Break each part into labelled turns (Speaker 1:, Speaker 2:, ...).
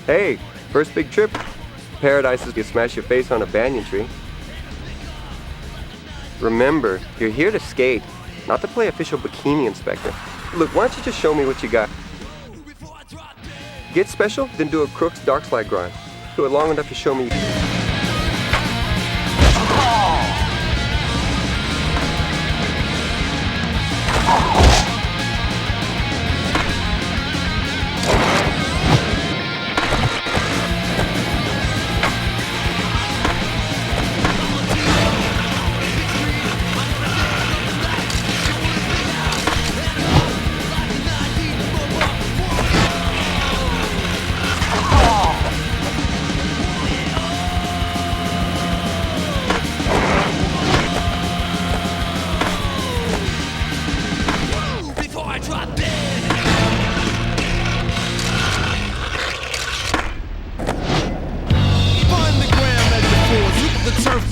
Speaker 1: Hey, first big trip. Paradise is you smash your face on a banyan tree. Remember, you're here to skate, not to play official bikini inspector. Look, why don't you just show me what you got? Get special, then do a Crooks dark slide grind. Do it long enough to show me.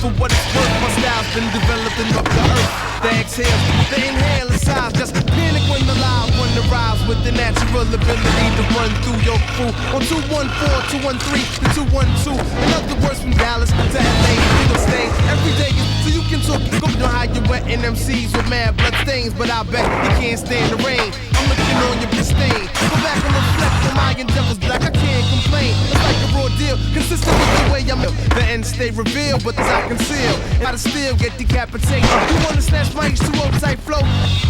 Speaker 2: For what it's worth, my style's been developing up the earth. The exhale, the inhale inside, just panic when the live one arrives with the natural ability to run through your crew. On 214, 213, to 212. In other words, from Dallas to LA, it'll stay every day. So you can talk, go know how you're wetting MCs with mad blood stains, but I bet you can't stand the rain. I'm looking on your stain. Go back and reflect on my endeavors, black. I can't complain. It's like a raw deal, consistent with the way I'm. The end stay revealed, but as I conceal, gotta still get decapitated. You wanna snatch my H2O type flow?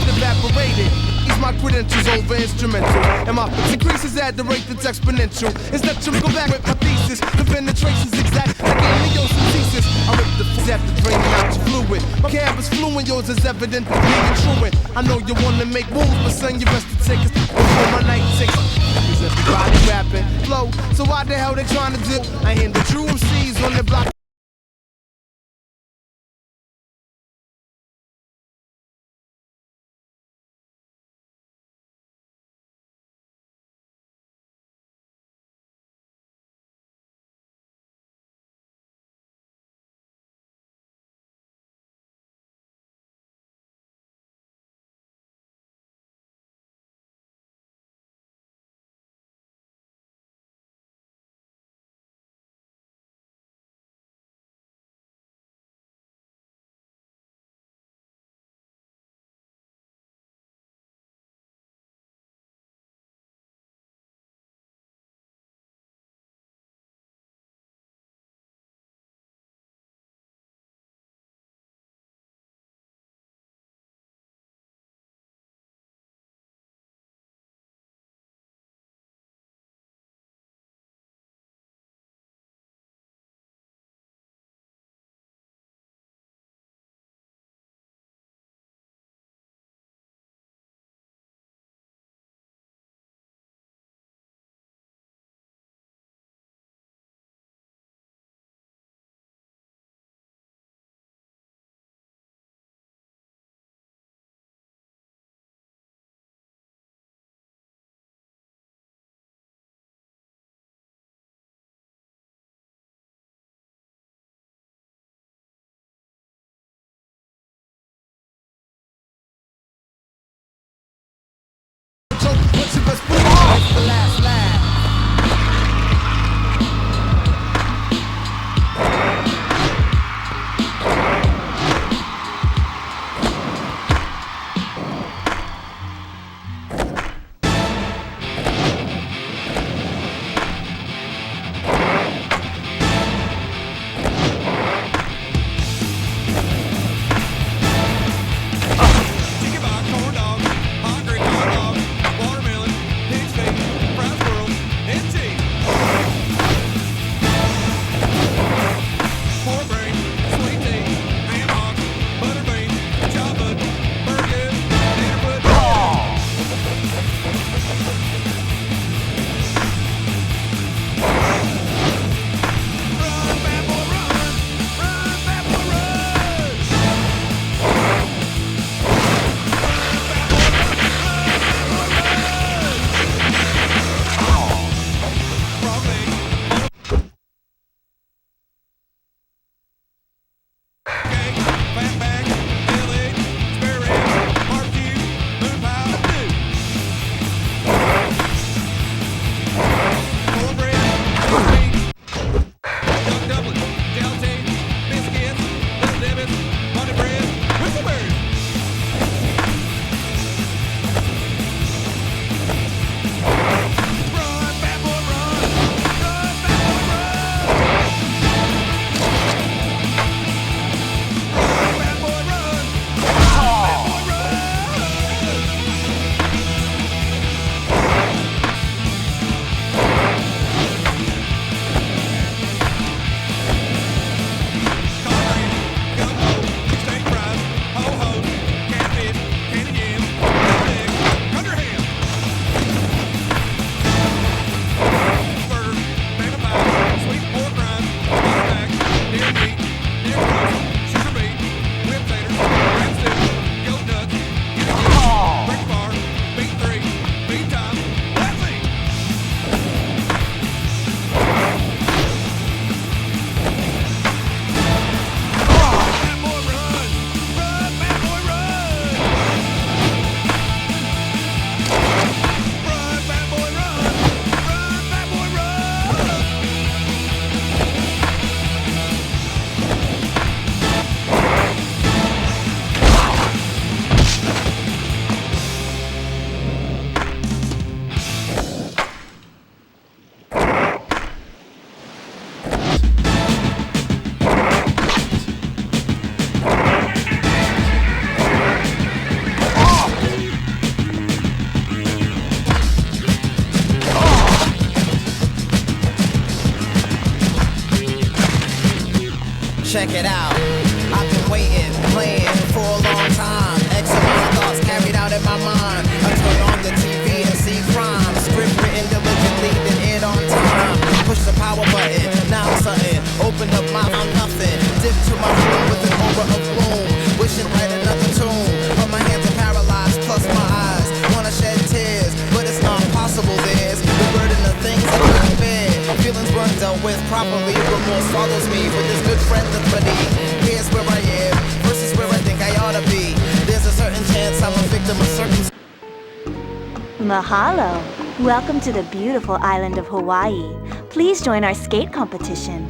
Speaker 2: Evaporated. Use my credentials over instrumental, and my increases at the rate that's exponential. It's not to go back with my thesis. The penetration's exact like amniocentesis. I rip the f*** after draining out your fluid. My canvas fluent, yours is evident, being truant. I know you wanna make moves, but son, you best to take us before my night takes. Cause everybody rapping flow, so why the hell they trying to do? I hear the true MCs on the block.
Speaker 3: check it out. I've been waiting, playing for a long time. X amount of thoughts carried out in my mind. I turn on the TV and see crime. Script written diligently, then it on time. Push the power button, now something. Open up my I'm nothing. Dip to my room with an aura of gloom. Wishing write another tune. But my hands are paralyzed, plus my eyes wanna shed tears, but it's not possible. There's the burden of things I can't bear. Feelings weren't dealt with properly. Remorse follows me with this good friend that's beneath. Here's where I am versus where I think I ought to be. There's a certain chance I'm a victim of circumstances.
Speaker 4: Mahalo! Welcome to the beautiful island of Hawaii. Please join our skate competition.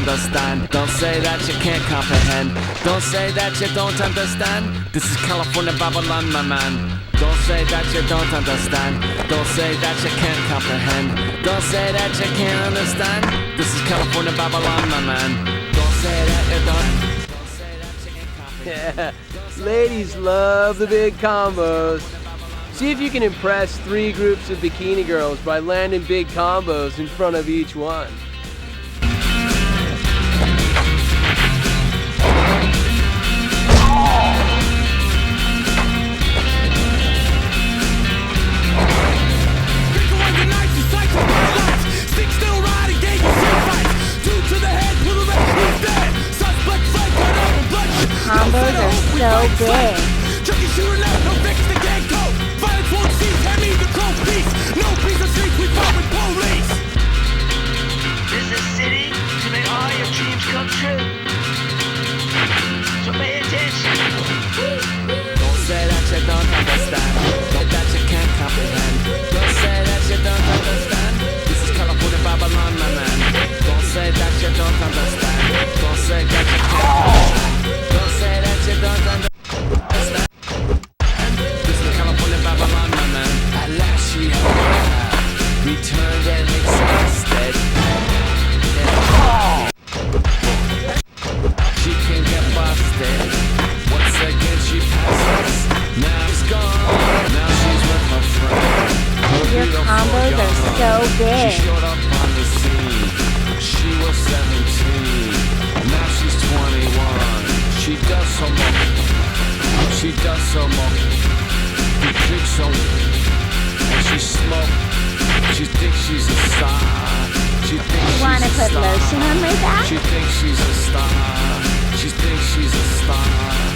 Speaker 5: understand. Don't say that you can't comprehend. Don't say that you don't understand. This is California Babylon, my man. Don't say that you don't understand. Don't say that you can't comprehend. Don't say that you can't understand. This is California Babylon, my man. Don't say that you don't. Don't say that you can't comprehend.
Speaker 6: Yeah, ladies love the big combos. See if you can impress 3 groups of bikini girls by landing big combos in front of each one.
Speaker 4: Combos are so big.
Speaker 7: This is a city to make all your dreams come true. So pay attention.
Speaker 5: Don't say that you don't understand. Don't that you can't comprehend. Don't say that you don't understand. This is California Babylon, my man. Don't say that you don't understand. Don't say that you can't comprehend. Don't say that you don't understand. This is California Babylon, my man. At last she returned and exhausted. She can get busted. Once again she passes. Now she's gone. Now she's with her friend.
Speaker 4: Your combos are so big.
Speaker 5: She showed up on the scene. She was 17. Now she's 21. She does so much. She does so much. She drinks so much. And she smokes. She thinks she's a star. She thinks she's
Speaker 4: Wanna
Speaker 5: a
Speaker 4: put
Speaker 5: star.
Speaker 4: lotion on my back?
Speaker 5: She thinks she's a star. She thinks she's a star.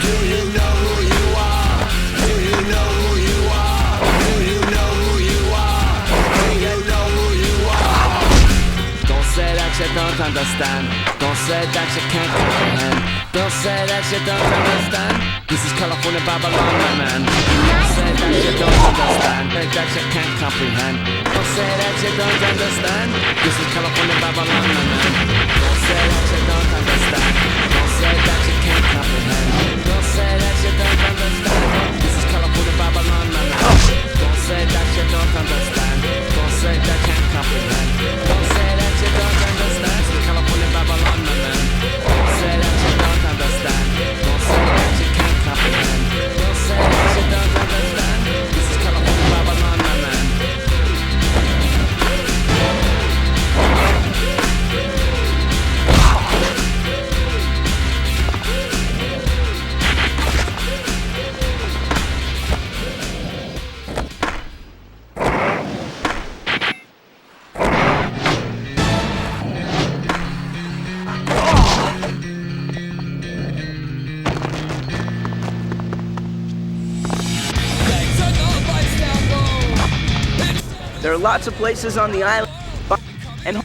Speaker 2: Do you know who you are? Do you know who you are? Do you know who you are? Do you know who you are?
Speaker 5: Don't say that you don't understand. Don't say that you can't comprehend. Don't say that you don't understand. This is California Babylon, my man. Don't say that you don't understand. Say that you can't comprehend. Don't say that you don't understand. This is California Babylon, my man. Don't say that you don't understand. Don't say that you can't comprehend. Don't say that you don't understand. This is California Babylon, my man. Don't say that you don't understand. Don't say that you can't comprehend. Don't say that you don't understand. This is California Babylon, my man. Don't say that you don't understand. Don't say that you can't comprehend. Don't say that you don't understand. This is California Babylon, my man.
Speaker 8: There are lots of places on the island, and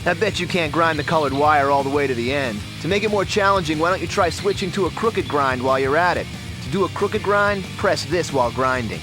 Speaker 9: I bet you can't grind the colored wire all the way to the end. To make it more challenging, why don't you try switching to a crooked grind while you're at it? To do a crooked grind, press this while grinding.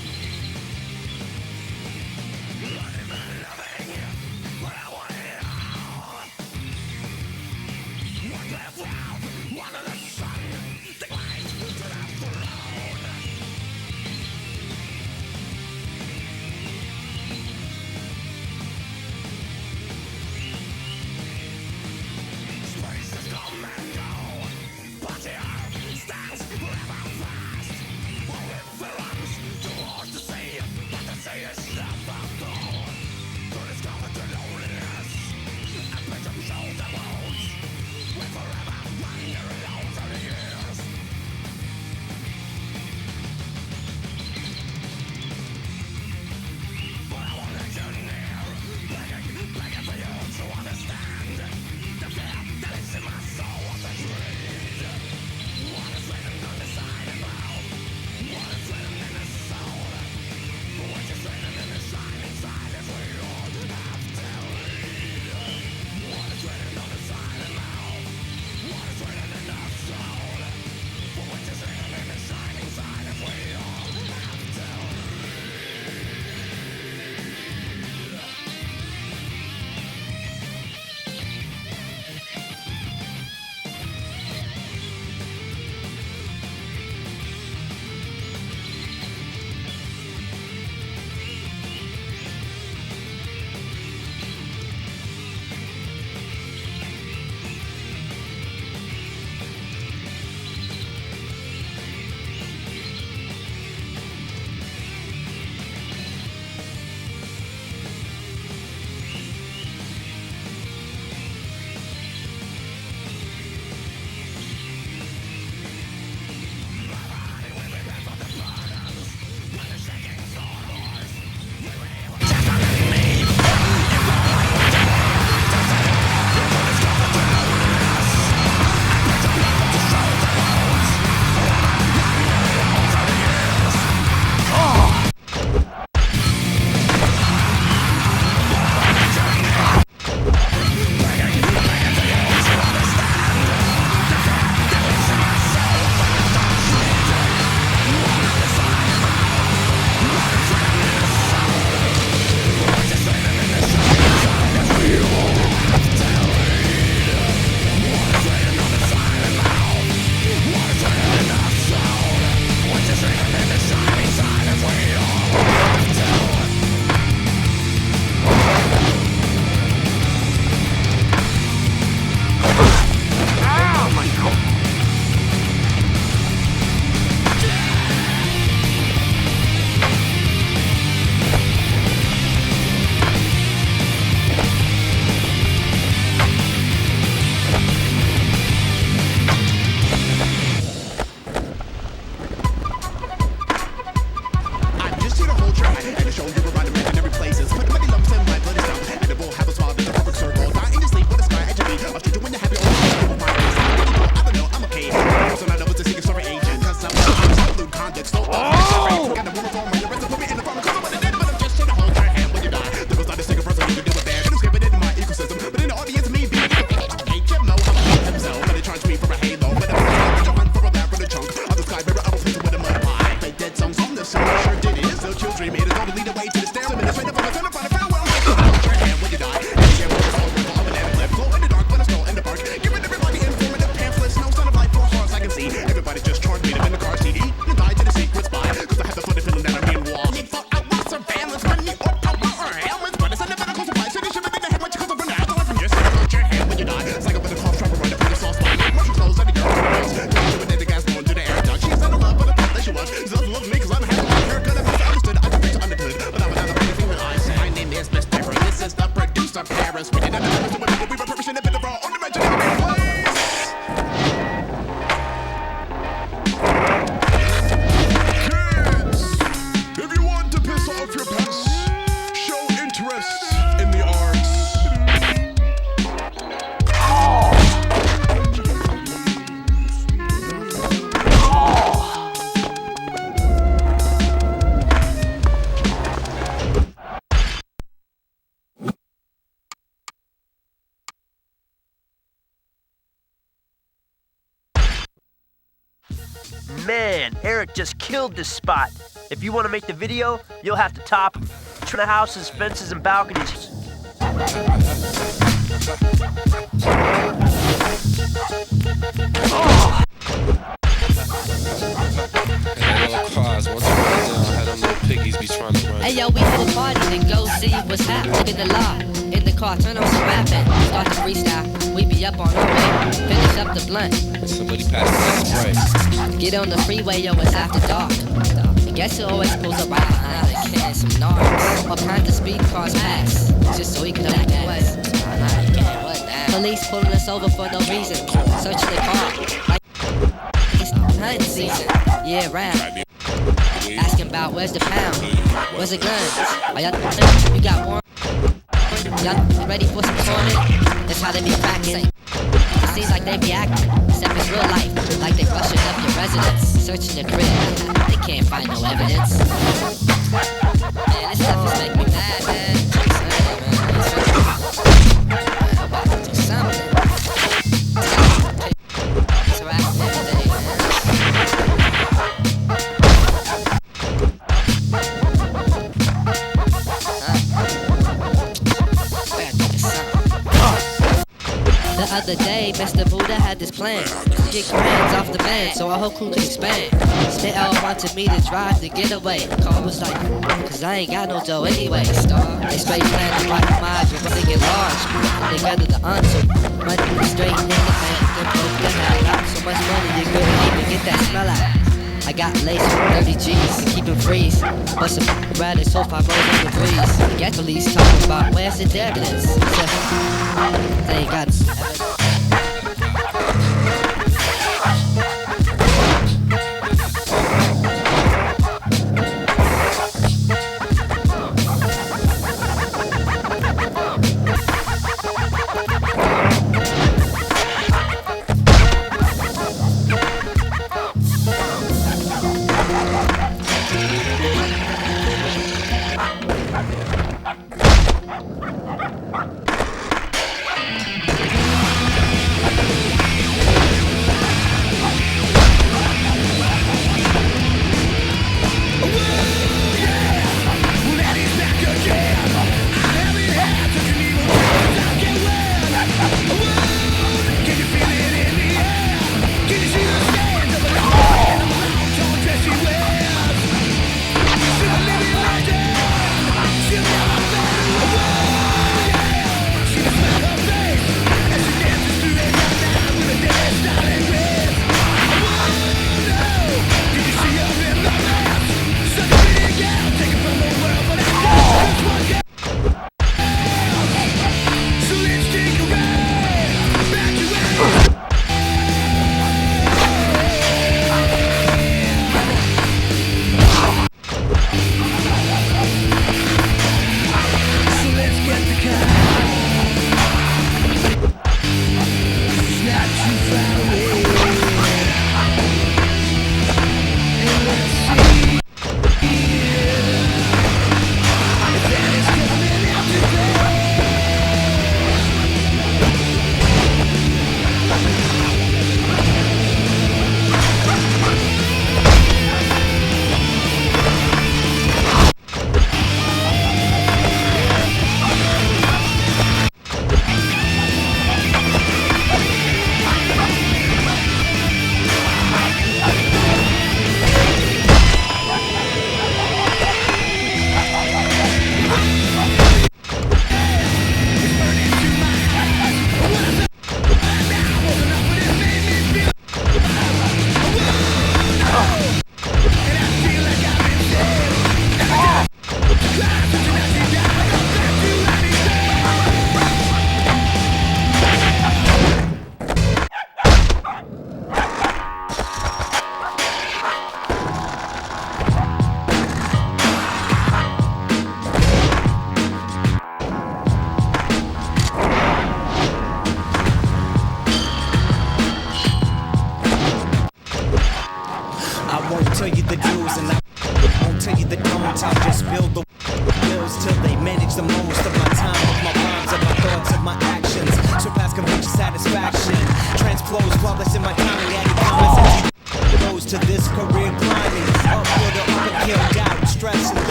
Speaker 10: Man, Eric just killed this spot. If you want to make the video, you'll have to top the houses, fences, and balconies. Oh.
Speaker 11: Hey yo, we have a party, then go see what's happening in the law. In the car, turn on some rapping, start to freestyle. We be up on our way, finish up the blunt. Somebody pass the right. Get on the freeway, yo, it's after dark. And guess who always pulls up right behind a kid and some narcs. All kinds of speed cars pass, just so he can back away. Police pulling us over for no reason, searching the car like it's hunting season. Yeah, round. Asking about where's the pound, where's the guns? Are y'all, you got one? Y'all ready for some tournament? That's how they be cracking. It seems like they be acting, except it's real life, like they rushing up your residence, searching the crib. They can't find no evidence. Man, this stuff is making me mad, man. I'm about to do something. So after every day, man. The other day, Mr. Buddha had this plan to get grands off the band so our whole crew could expand. They all wanted me to drive the getaway. Call was like, cause I ain't got no dough anyway, star. They straight planned to rock the miles, but they get large. They gather the answer, money straight in the bank, then broke the hell out. So much money you couldn't even get that smell out. I got lace with 30 G's to keep him freeze. But some rather so far rolls in the breeze. Get police talking about where's the evidence. They ain't got evidence.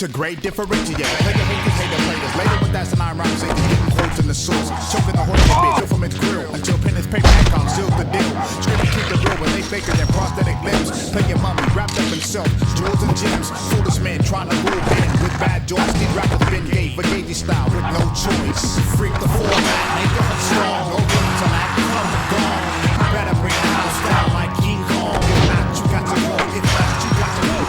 Speaker 12: to grade differentiate. Play your haters, hate the players. Later with that salon rhymes, they getting quotes in the source. Choking the horse bitch, still from its grill. Until pen is paper and com seals the deal. Screaming keep the real when they faking their prosthetic limbs. Playing mummy, wrapped up in silk, jewels and gems. Foolish men trying to rule in with bad joints. These rappers been gay, Fugazi style with no choice. Freak the format, make your heart strong. No room to lack, come and gone. Better bring the house down like King Kong. If not, you got to go. If not, you got to go.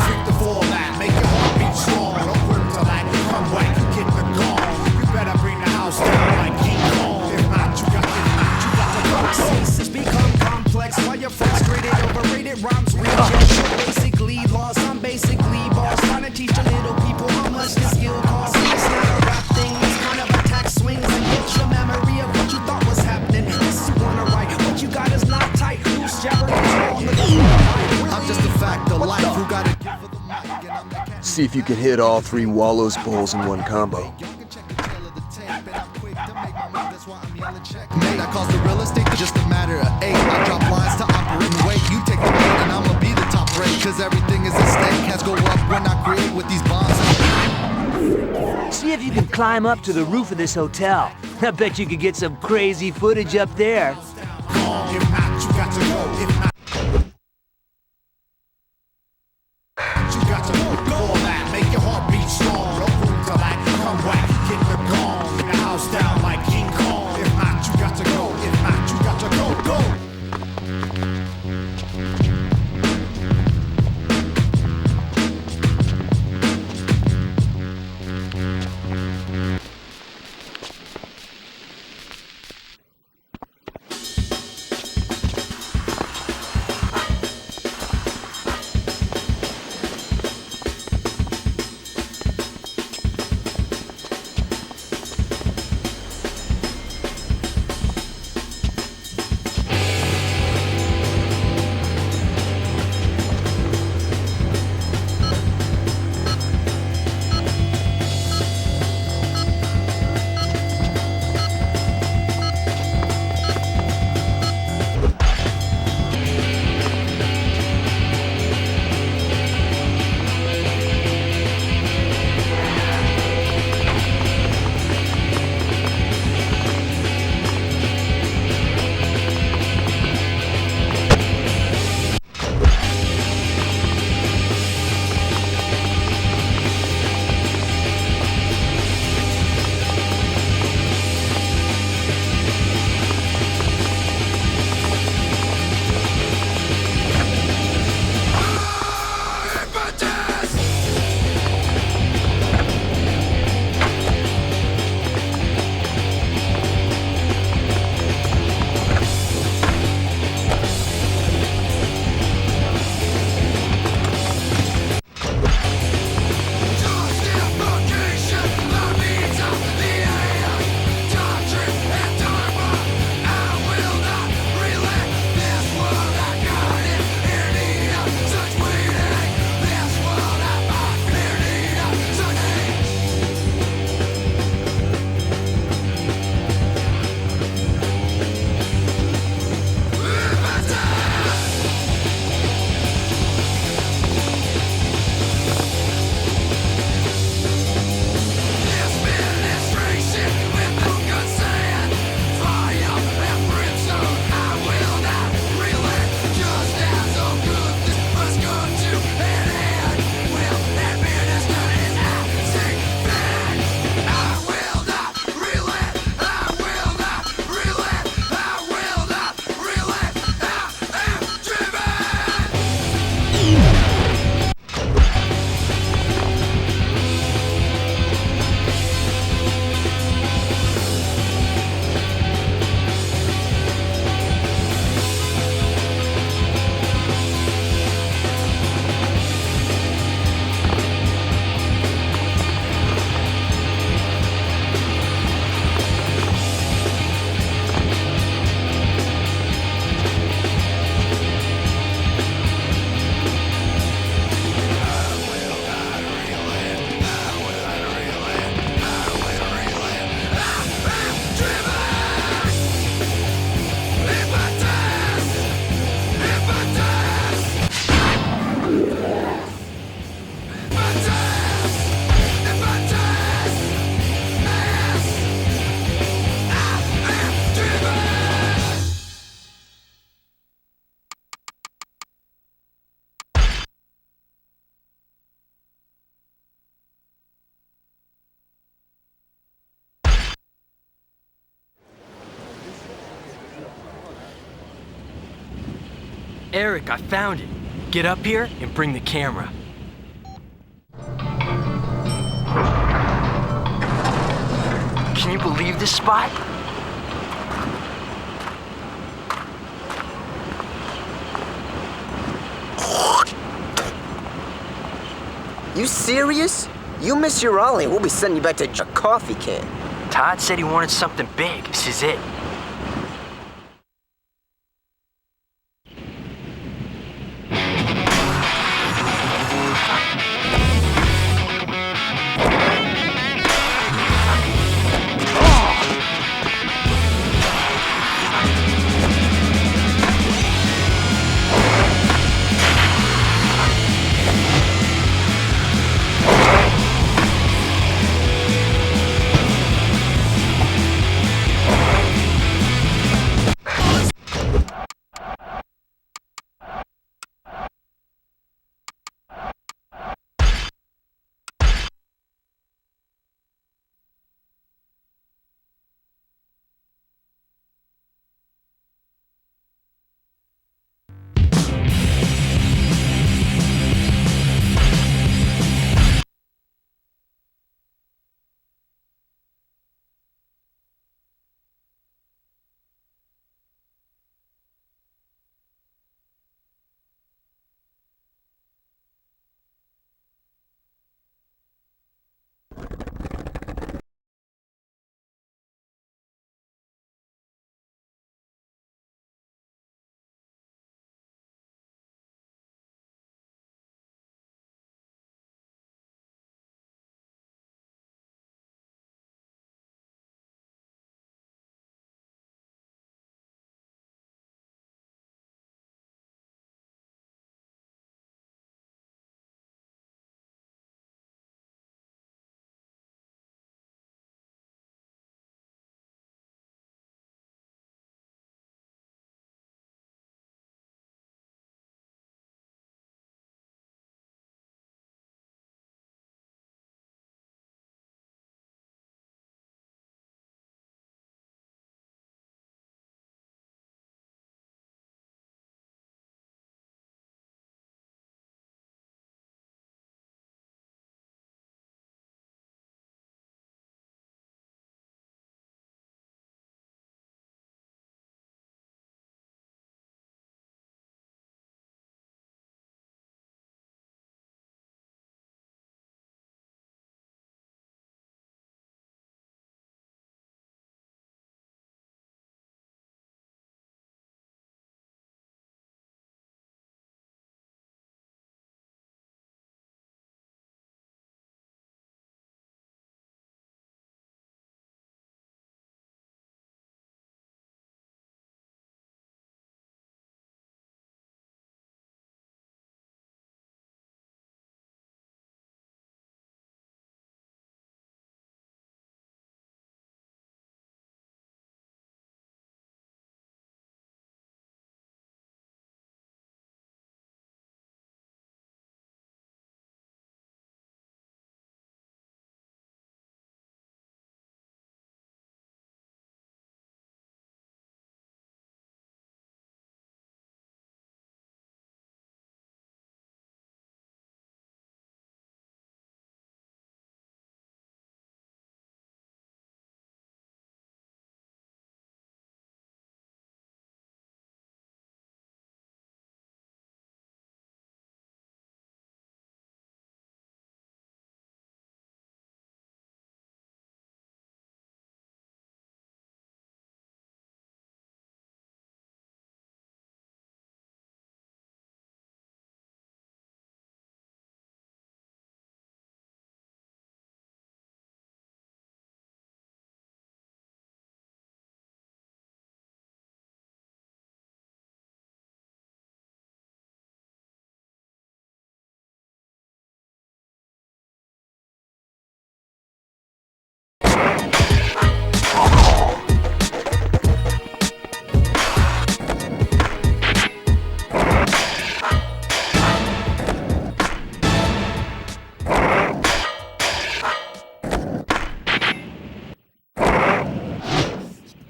Speaker 12: Freak the format, make your heart beat strong. No room to lack, come whack, get the gong. You better bring the house down like King Kong. If not, you got to go.
Speaker 2: Ceases become complex while you're frustrated, overrated rhymes reject. Basically lost, I'm basically boss. Trying to teach the little people how much this skill costs. It's not a rap thing, it's kind of attack swings and hit your memory of what you thought was happening. This is wanna write, what you got is not tight. Loose jabbering on the
Speaker 12: I'm just a fact of life. Who got it? Give for the mic, and I'm the cat.
Speaker 13: See if you can hit all 3 Wallows bowls in one combo.
Speaker 12: Mate, I cause the real estate just a matter of 8. I drop lines to operate the way you take the bait, and I'ma be the top rate. Cause everything is at stake. Cats go up when I create with these bombs.
Speaker 8: See if you can climb up to the roof of this hotel. I bet you could get some crazy footage up there.
Speaker 12: If not, you got to go. If not, you got to go. All that, make your heart beat strong. No room to lack, come whack, get the gong. Bring the house down like King Kong. If not, you got to go. If not, you got to go. Go.
Speaker 10: Eric, I found it. Get up here and bring the camera. Can you believe this spot?
Speaker 14: You serious? You miss your Ollie, we'll be sending you back to a coffee can.
Speaker 10: Todd said he wanted something big. This is it.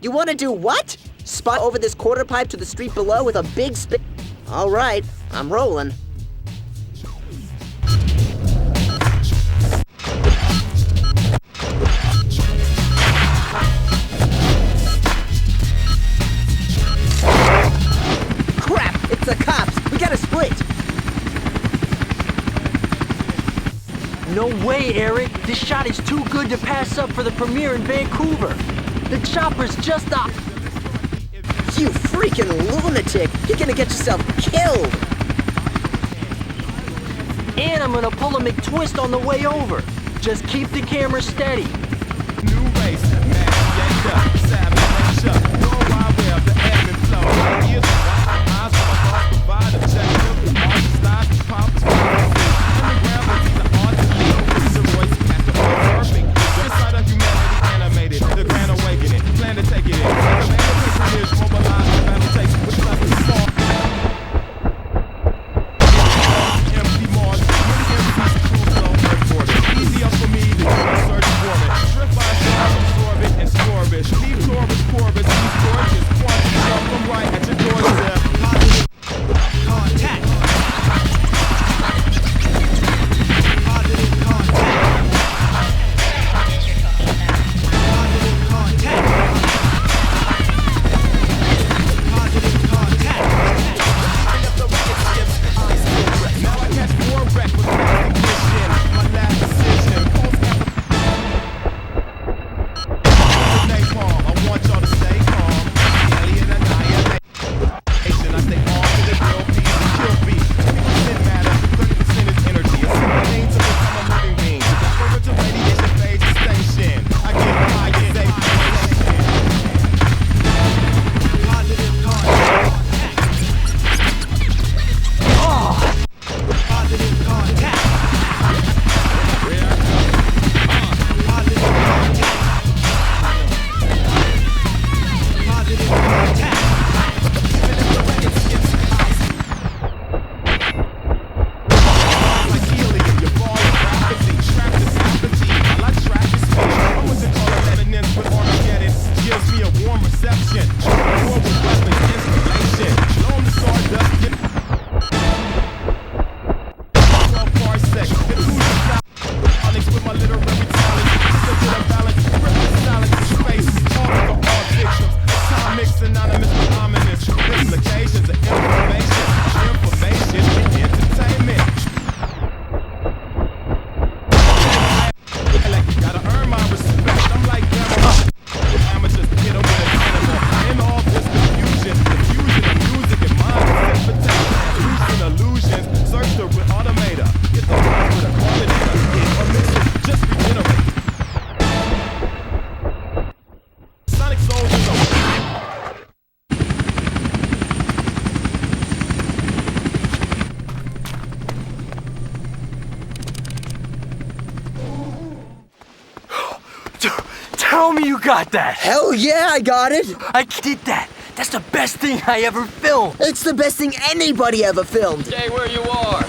Speaker 14: You want to do what? Spot over this quarter pipe to the street below with a big spin?
Speaker 15: All right, I'm rolling. Crap! It's the cops! We gotta split!
Speaker 16: No way, Eric. This shot is too good to pass up for the premiere in Vancouver. The chopper's just up.
Speaker 15: You freaking lunatic! You're gonna get yourself killed!
Speaker 16: And I'm gonna pull a McTwist on the way over. Just keep the camera steady.
Speaker 2: New race, man, yanked up, savage, up, no wide web, the ebb and flow. Years of eyes from a thought provide objective, artist pops, underground, but these are art to lead. It's a voice, Captain Perfect. This side of humanity animated, the grand awakening, plan to take it in. The man of pictures mobilize, the battle takes, with less than small. Empty Mars, many MCs cool flow, earth orbit. Easy up for me to do a search for it. Strip by style, absorb it and store it. Leave Taurus, Corvus, these gorgeous. Quantum jump, I'm right at your doorstep. Contact. Positive contact. Positive contact. Positive contact. Now I catch more wreck with recognition. My last decision. Napalm, I want y'all to stay calm. Alien annihilation. I stay on to the real peace and kill beats. 20% matter, 30% is energy. A simple thing to become a living being. Spiritual radiation phase extinction. I get high, get safe. Positive contact. Positive contact. Positive contact. Positive contact. Like helium, you're falling rapidly. Track this apathy. I like track your speed. I wasn't calling eminence with Armageddon. Gives me a warm reception. War with weapons, installation. Blow the stardust. 12 parsecs. The Onyx with my literary talent. Still to the balance. Rip the silence in space. All for all victims. Atomic, synonymous with ominous. Implications of information. Information and entertainment. Like you gotta earn my respect. I'm like amateurs, hit 'em with an animal. In all this confusion, the fusion of music and mind is invitation. Losing illusions, search the automator. Get the rhymes with a coordinator. Or mission, just regenerate. Sonic soldiers are
Speaker 16: Tell me you got that!
Speaker 15: Hell yeah, I got it!
Speaker 16: I did that! That's the best thing I ever filmed!
Speaker 15: It's the best thing anybody ever filmed!
Speaker 17: Stay where you are!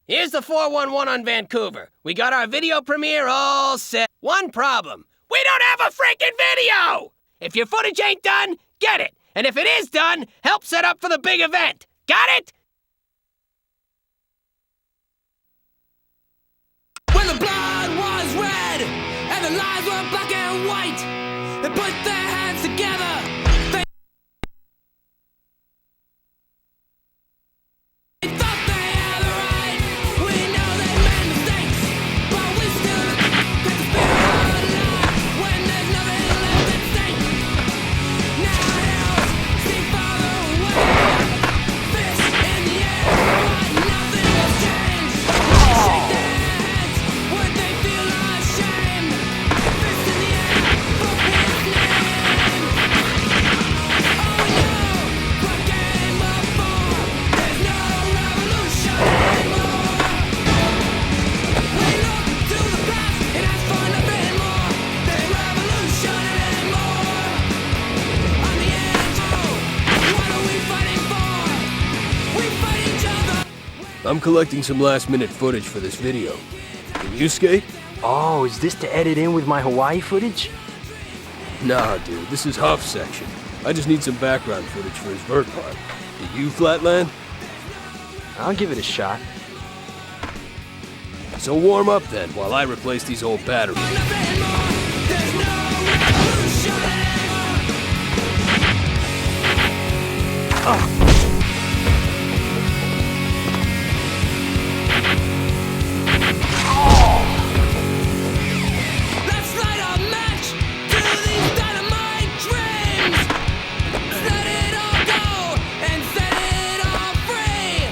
Speaker 10: Here's the 411 on Vancouver. We got our video premiere all set. One problem. We don't have a freaking video! If your footage ain't done, get it. And if it is done, help set up for the big event. Got it?
Speaker 2: When the blood was red and the lies were black and white, they put their hands together. They thought they had the right. We know they made mistakes, but we still got the spirit alive when there's nothing left at stake. Now hills seem farther away. Fists in the air, but nothing has changed. Shake their heads, would they feel ashamed? Fists in the air, but witness.
Speaker 6: I'm collecting some last-minute footage for this video. Can you skate?
Speaker 16: Oh, is this to edit in with my Hawaii footage?
Speaker 6: Nah, dude, this is Huff's section. I just need some background footage for his vert part. Do you, Flatland?
Speaker 16: I'll give it a shot.
Speaker 6: So warm up then, while I replace these old batteries.
Speaker 2: Let's light a match to these dynamite dreams. Let it all go and set it all free.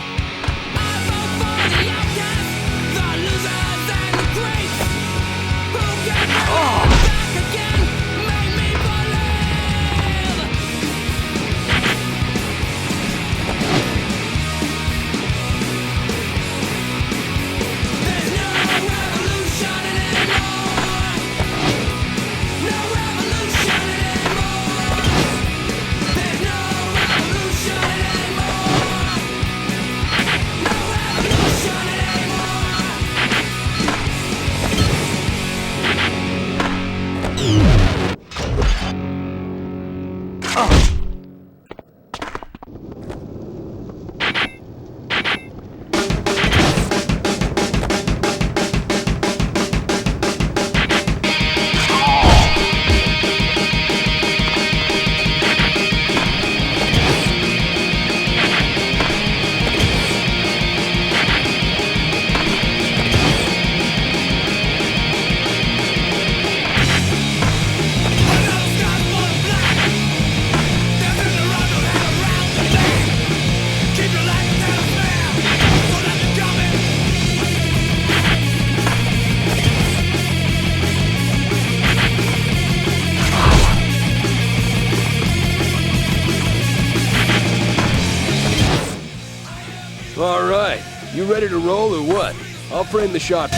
Speaker 2: I vote for the outcasts, the losers and the greats. Who can bring it back again? Make me believe. There's no revolution anymore. No revolution anymore. There's no revolution anymore. No revolution anymore. Keep your life down fair. Don't let it come in.
Speaker 6: All right, you ready to roll or what? I'll frame the shot.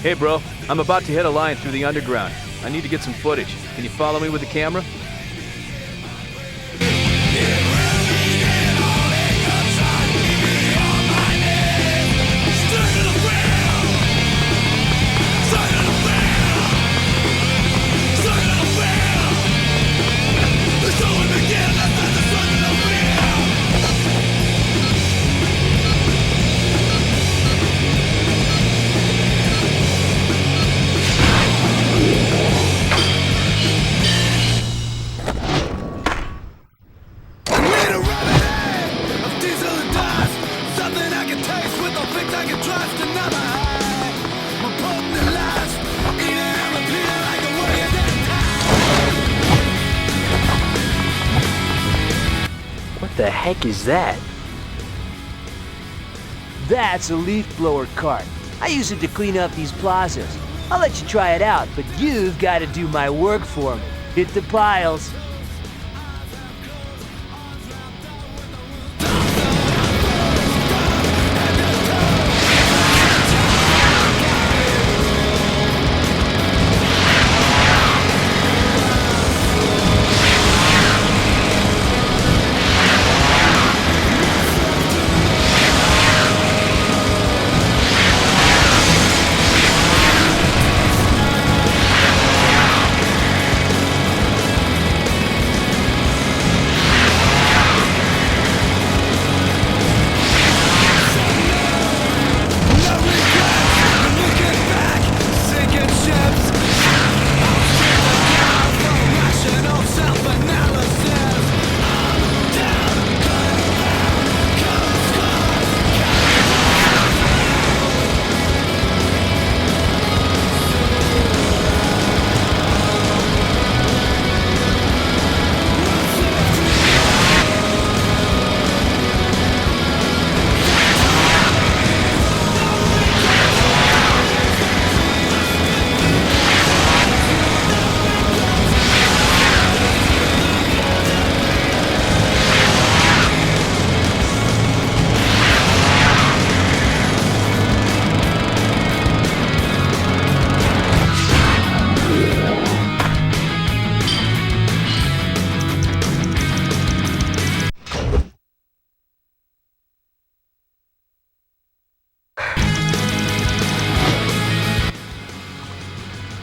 Speaker 17: Hey bro, I'm about to hit a line through the underground. I need to get some footage. Can you follow me with the camera?
Speaker 16: What the heck is that?
Speaker 8: That's a leaf blower cart. I use it to clean up these plazas. I'll let you try it out, but you've got to do my work for me. Hit the piles.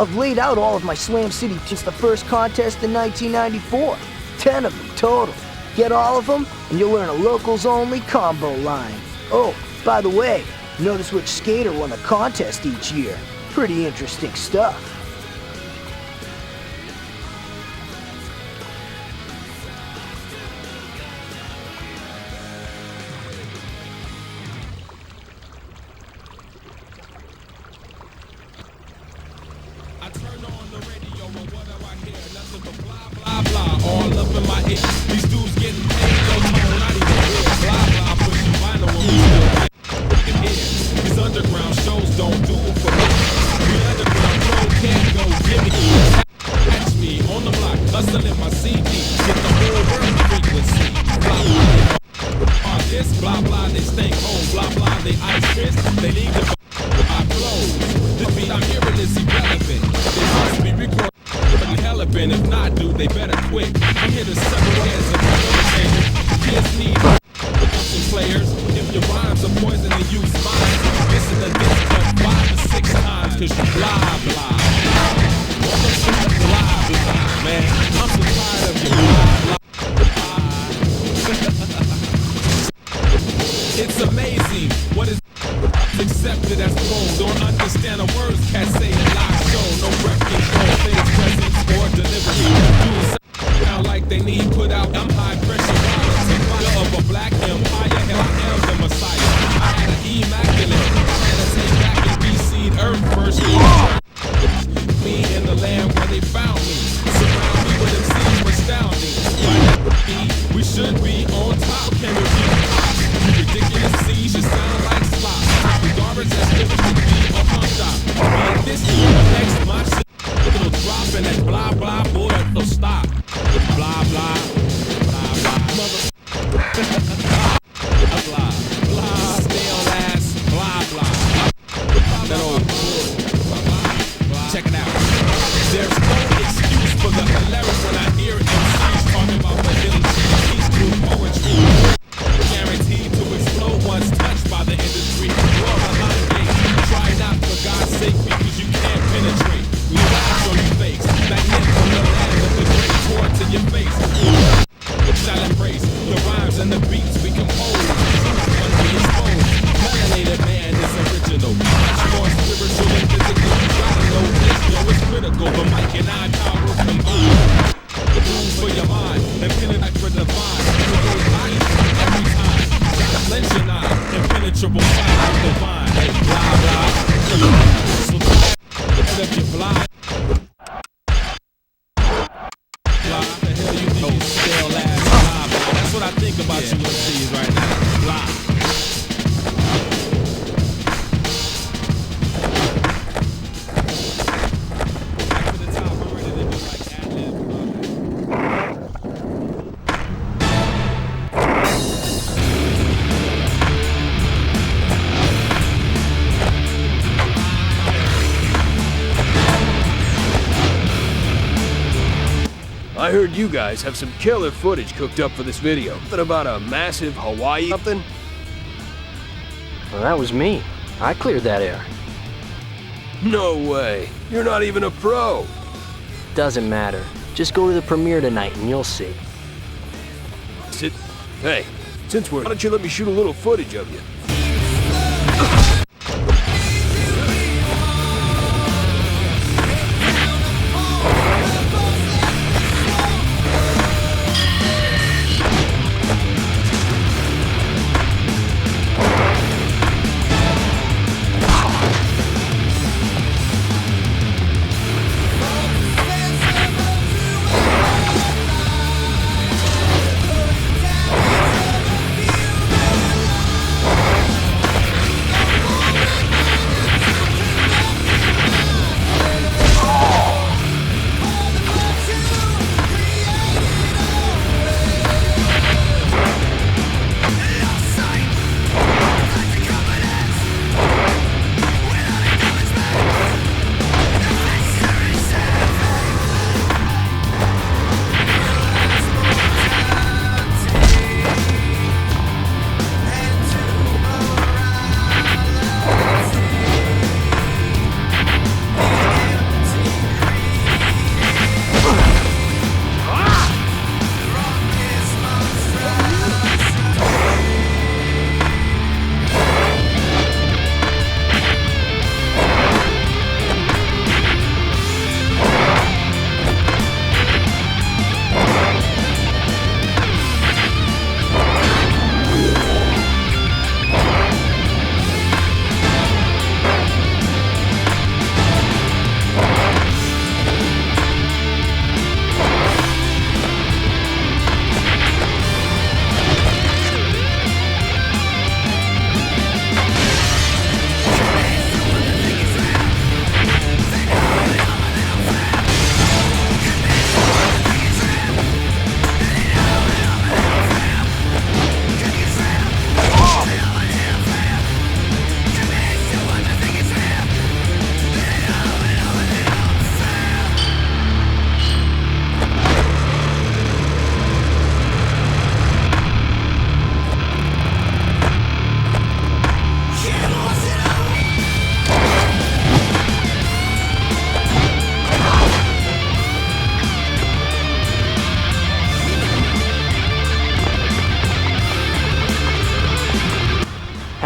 Speaker 15: I've laid out all of my Slam City since the first contest in 1994. 10 of them total. Get all of them, and you'll learn a locals-only combo line. Oh, by the way, notice which skater won the contest each year. Pretty interesting stuff.
Speaker 2: All up in my ear. These dudes getting paid, no tone, not even real. Blah, blah, pushing vinyl when we still here. These underground shows don't do it for me. The underground road can't go, give me. Catch me on the block, hustling my CD. Get the whole world frequency. Blah, blah, on this, blah, blah, they stay home. Blah, blah, they ice fist, they leave the I close. This beat I'm hearing is irrelevant. They must be recording. If not, dude, they better quit. I'm here to sever heads and conversation. Kids need some players. If your rhymes are poison and use minds, listen to this cut 5 or 6 times, cause you blah, blah. Blah, blah, man. I'm so tired of you blah, blah. It's amazing what is accepted as gold. Don't understand the words, cats say it live show. No rep control, face presence or delivery. Do sound like they need put out. I'm high pressure violence. Fire of a black empire, hell I am the messiah. I had an immaculate sanitate back and reseed earth first. Me in the land where they found me. Surround me with MCs astounding. Like we should be on top. Can we be you ridiculous C's, you sound like slop. The garbage that's given to be a pump stop. Man, this year, next my shit, it'll drop and that blah blah boy, it'll stop. Blah blah, blah blah, mother. Blah blah, blah, stale ass, blah blah. That old bull. Check it out. There's no excuse for the hilarious when I hear MCs talking about the hidden cheese through poetry. Guaranteed to explode once touched by the industry. Draw the line gate. Try not for God's sake because you can't penetrate. We laugh on you fakes. Magnet from the land of the great torn to your face. Shall embrace the rhymes and the beats we compose. When we expose, melanated man is original. Much more spiritual and physical. You gotta know this, yo, it's critical. The mic and I power combined. Room for your mind and penetrate for divine. Every time, gotta cleanse your eye. Impenetrable side of the vine. Hey, blah blah. So if you're blind, blah, the hell you do? Stale ass blah blah. That's what I think about you MCs right now. Blah.
Speaker 6: I heard you guys have some killer footage cooked up for this video. Something about a massive Hawaii something?
Speaker 16: Well, that was me. I cleared that air.
Speaker 6: No way. You're not even a pro.
Speaker 16: Doesn't matter. Just go to the premiere tonight and you'll see.
Speaker 6: Hey, since why don't you let me shoot a little footage of you?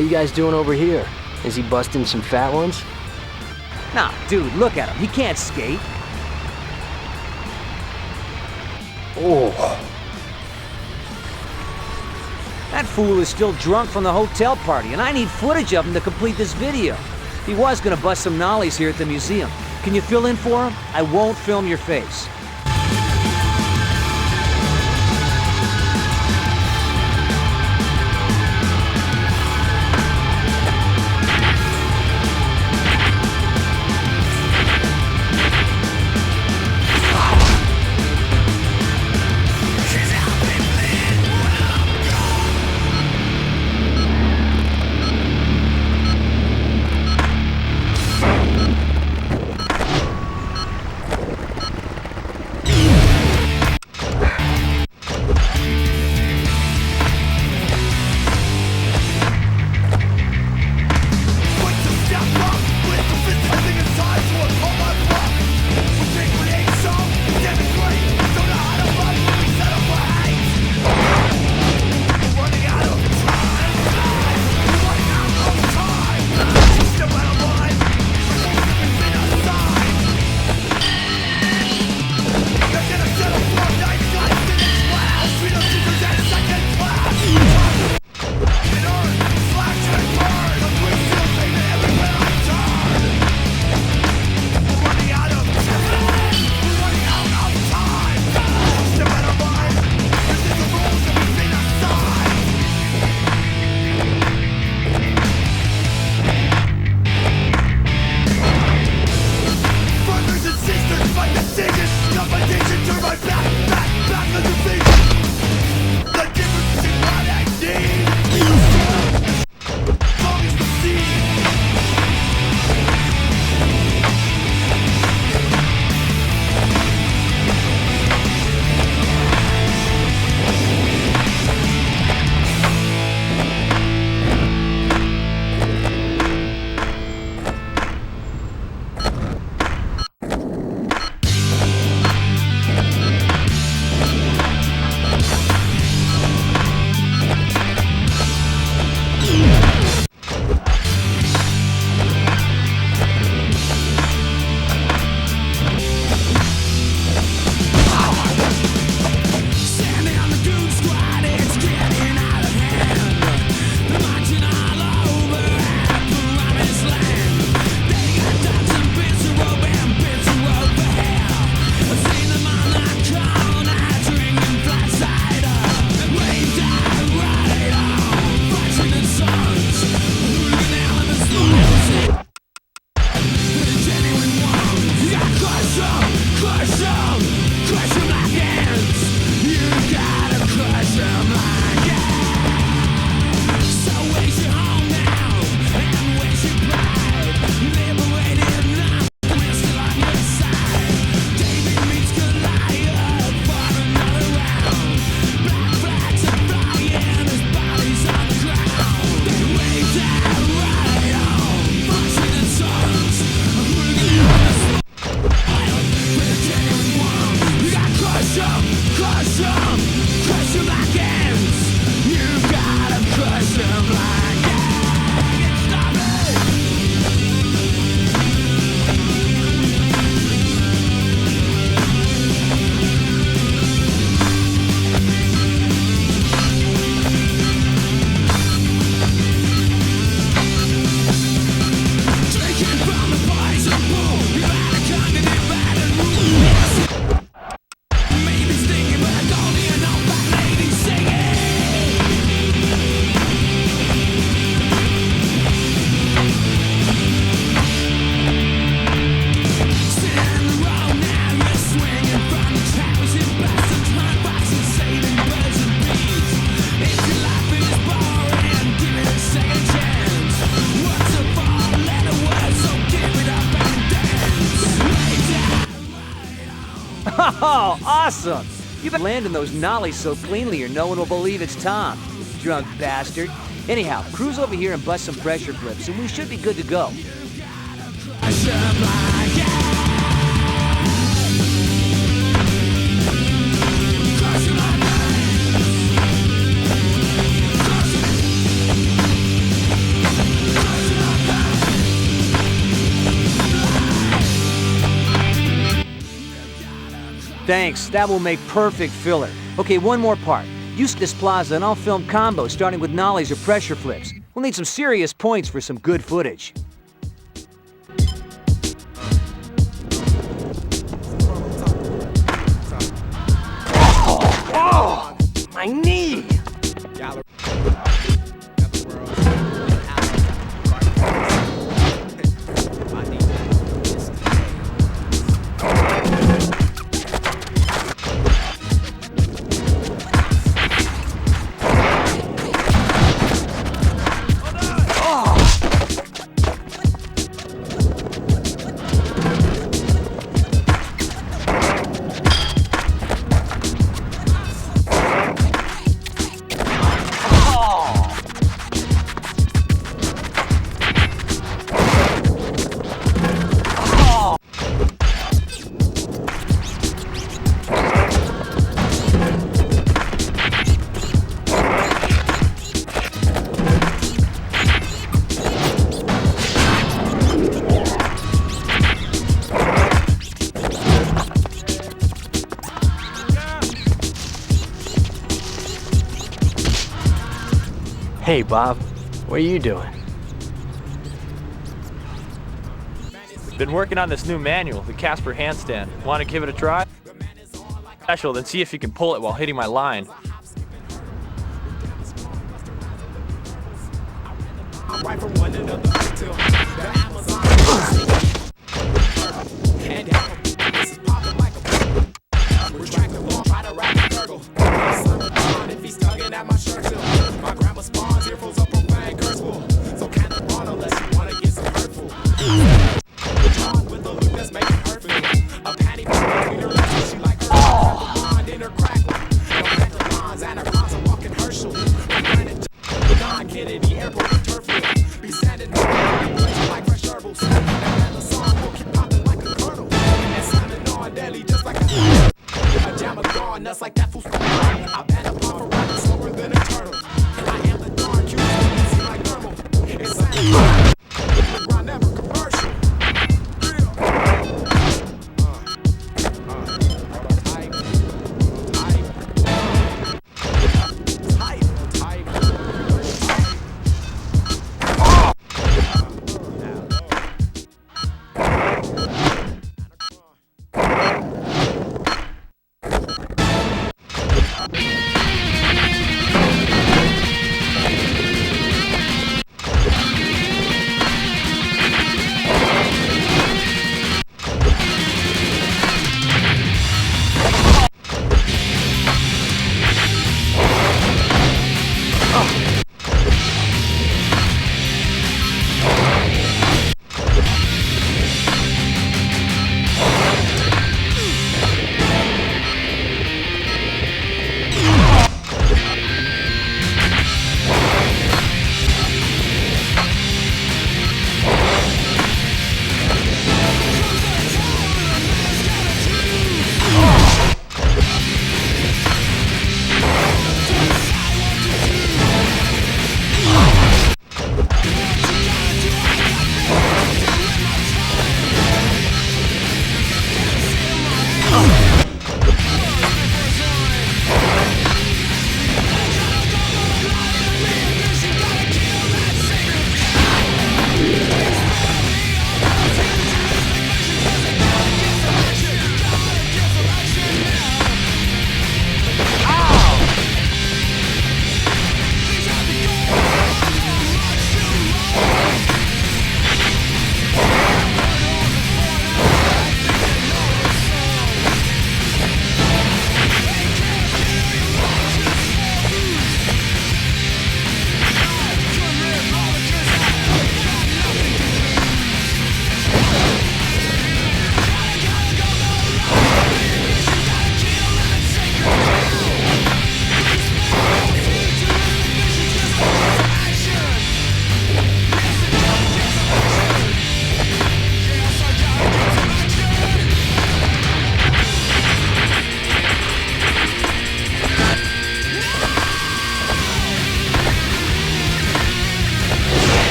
Speaker 6: you guys doing over here? Is he busting some fat ones?
Speaker 8: Nah, dude, look at him. He can't skate.
Speaker 6: Oh.
Speaker 8: That fool is still drunk from the hotel party, and I need footage of him to complete this video. He was gonna bust some nollies here at the museum. Can you fill in for him? I won't film your face. Oh, awesome! You've been landing those nollies so cleanly or no one will believe it's Tom, you drunk bastard. Anyhow, cruise over here and bust some pressure flips, and we should be good to go. Thanks, that will make perfect filler. Okay, one more part. Use this plaza and I'll film combos starting with nollies or pressure flips. We'll need some serious points for some good footage.
Speaker 16: Oh, my knee! Hey, Bob. What are you doing?
Speaker 17: Been working on this new manual, the Casper handstand. Want to give it a try? Special, then see if you can pull it while hitting my line.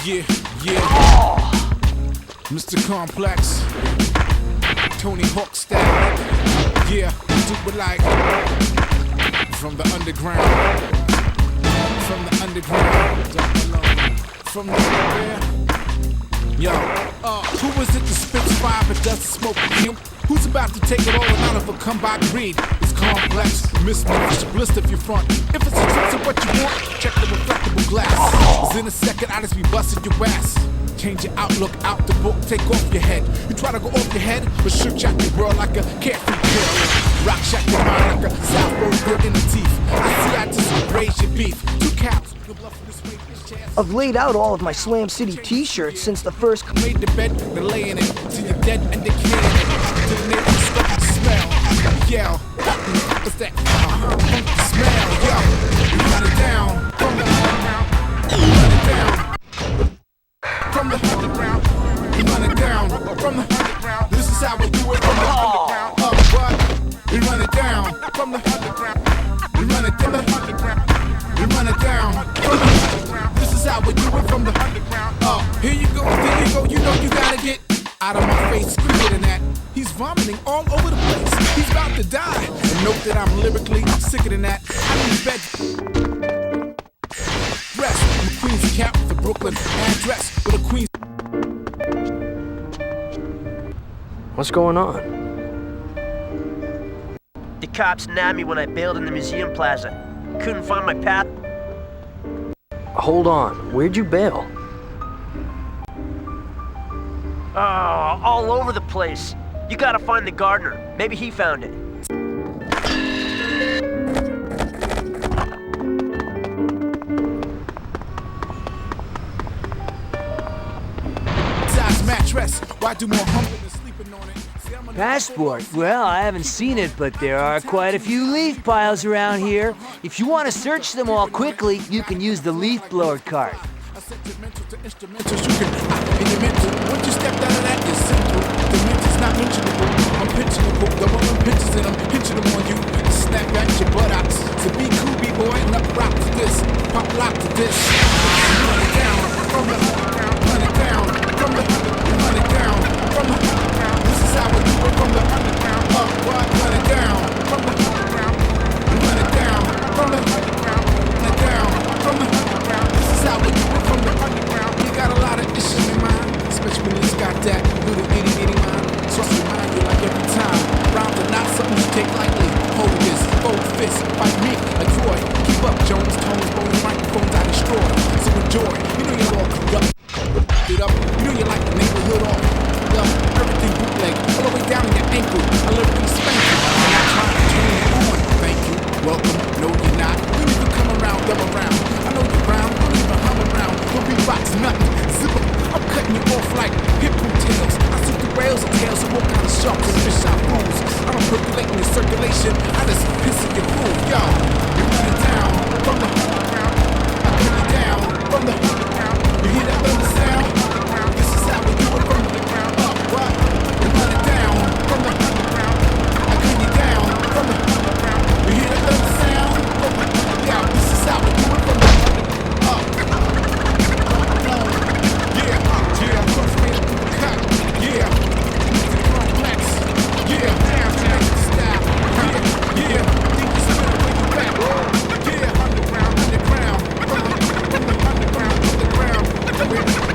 Speaker 12: Yeah, yeah. Mr. Complex, Tony Hawk style. Yeah, do it like from the underground. From the underground. From the underground. Yo, who is it that spits fire but doesn't smoke him? Who's about to take it all and none of a comeback breed? It's complex, mismatched, blister if you're front. If it's a trip to what you want, check the reflectable glass. Cause in a second, I just be busting your ass. Change your outlook, out the book, take off your head. You try to go off your head, but shoot shot your world like a carefree killer. Rock shack your mind like a South Road good in the teeth. I see I just raise your beef. 2 caps, your bluff in this way.
Speaker 15: I've laid out all of my Slam City t-shirts since the first.
Speaker 12: Made the bed, been laying it till you're dead and decaying it. Till the neighbors start to smell. Yo, what's that? Smell, yo. We run it down from the underground. We run it down from the underground. We run it down from the underground. This is how we do it from the underground. What? We run it down from the underground. We run it down the underground. We run it down from the underground. This is how we do it from the underground. Here you go, there you go. You know you gotta get out of my face, quicker than that. He's vomiting all over the place. He's about to die. And note that I'm lyrically sicker than that. I need bed. Rest. I'm a Queens cap with a Brooklyn address with a Queens.
Speaker 16: What's going on?
Speaker 18: The cops nabbed me when I bailed in the museum plaza. Couldn't find my path.
Speaker 16: Hold on, where'd you bail?
Speaker 18: All over the place. You gotta find the gardener. Maybe he found it.
Speaker 12: Size mattress. Why do more humping than sleeping on it?
Speaker 8: Passport? Well, I haven't seen it, but there are quite a few leaf piles around here. If you want to search them all quickly, you can use the leaf blower card.
Speaker 12: Instrumentals you can in your mental. Once you step out of that, it's simple. The mental's not mentionable. I'm pinchable. Double them pinches and I'm pinching them on you. Snap back your buttocks. So be cool, B-boy, and up rock to this. Pop lock to this. Run it down from the underground. Run it down from the underground. Run it down from the underground. This is how we do it from the underground. What? Run it down from the underground. Run it down from the underground. Run it down from the underground. This is how we do it from the underground. You got a lot of issues in mind, especially when it's got that little itty-bitty mind. So I remind you like every time. Rhymes are not something you take lightly. Hold this, hold fist, fight me like Troy. Keep up, Jones, tones, bones, microphones I destroy. So enjoy, you know you're all corrupt. Get up, you know you like the neighborhood off. Love, everything bootleg, all the way down in your ankle. I literally spank you. I'm not trying to turn you on. Thank you, welcome, no you're not. Don't even come around, come around. I know you're brown, don't even hum around. Don't be box nothing, zip up. I'm cutting you off like hip tails. I see the rails and tails of all kind of sharks and fish out fools. I don't percolate in the circulation, I just piss in your food. Yo, you run it down from the underground. I cut you down from the underground. You hear that thunder sound? This is how we do it from the ground up. What? You run it down from the underground. I cut you down from the underground. You hear that thunder sound? Yo, this is how we do it from the underground up. Yeah, first man to the cut. Yeah, complex. Yeah, down to style. Yeah, think you spin it when you back. Yeah, underground, from the underground, underground.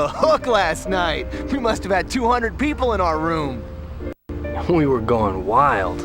Speaker 9: the hook last night. We must have had 200 people in our room.
Speaker 16: We were going wild.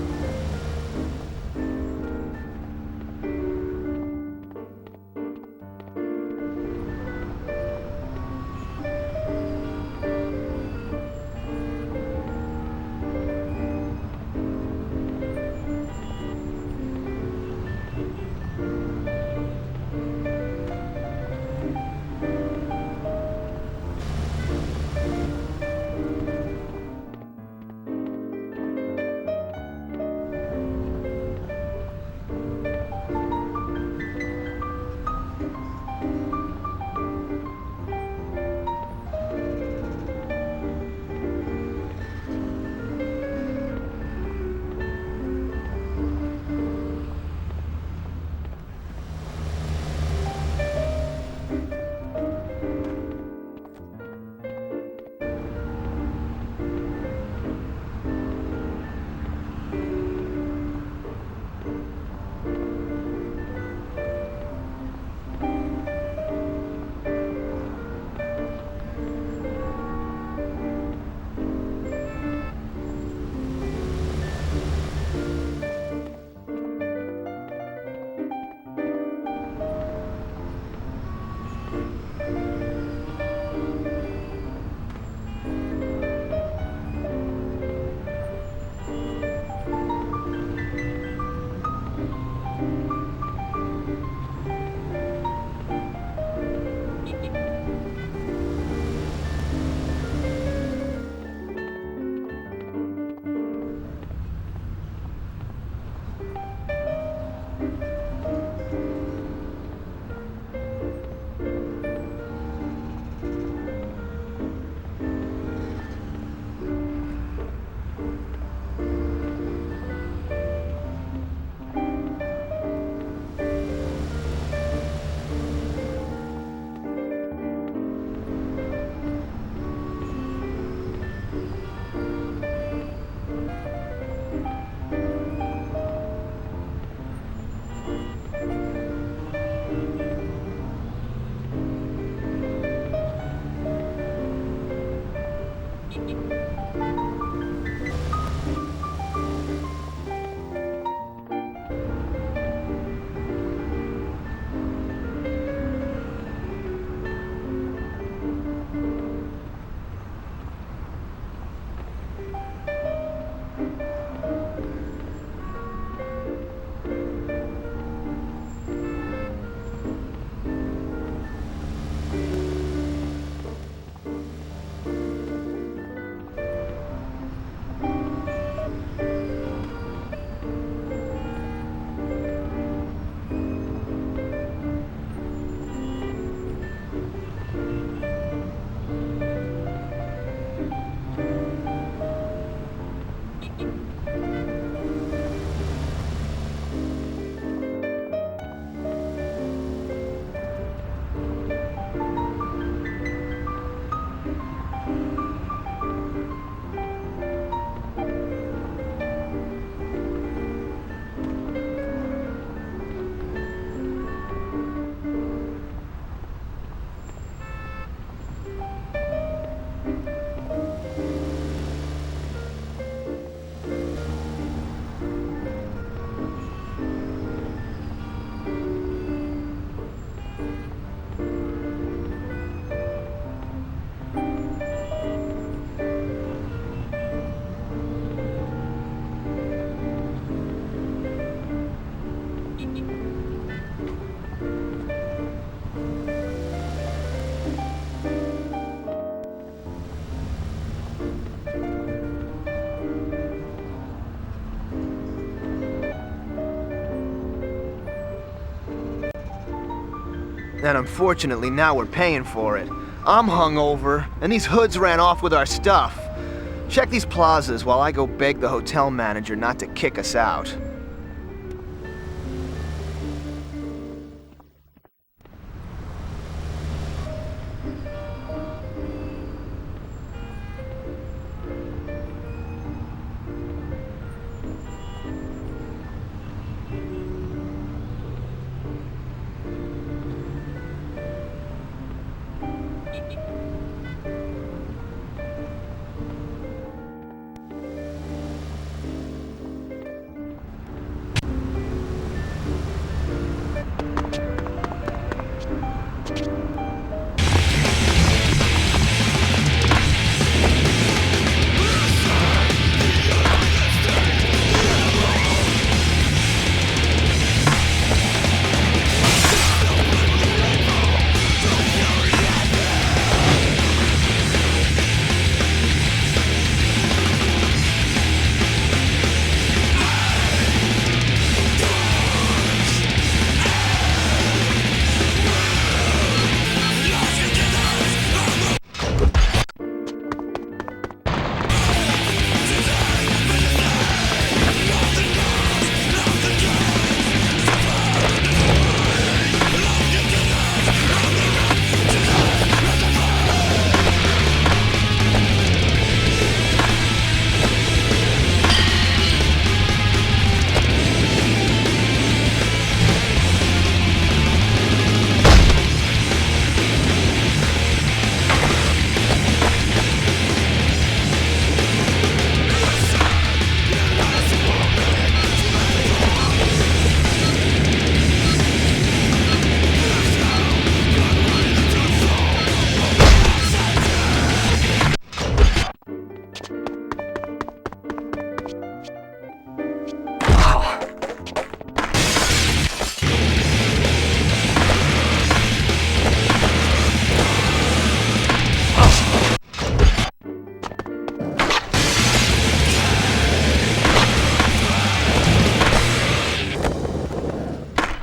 Speaker 9: And unfortunately, now we're paying for it. I'm hungover, and these hoods ran off with our stuff. Check these plazas while I go beg the hotel manager not to kick us out.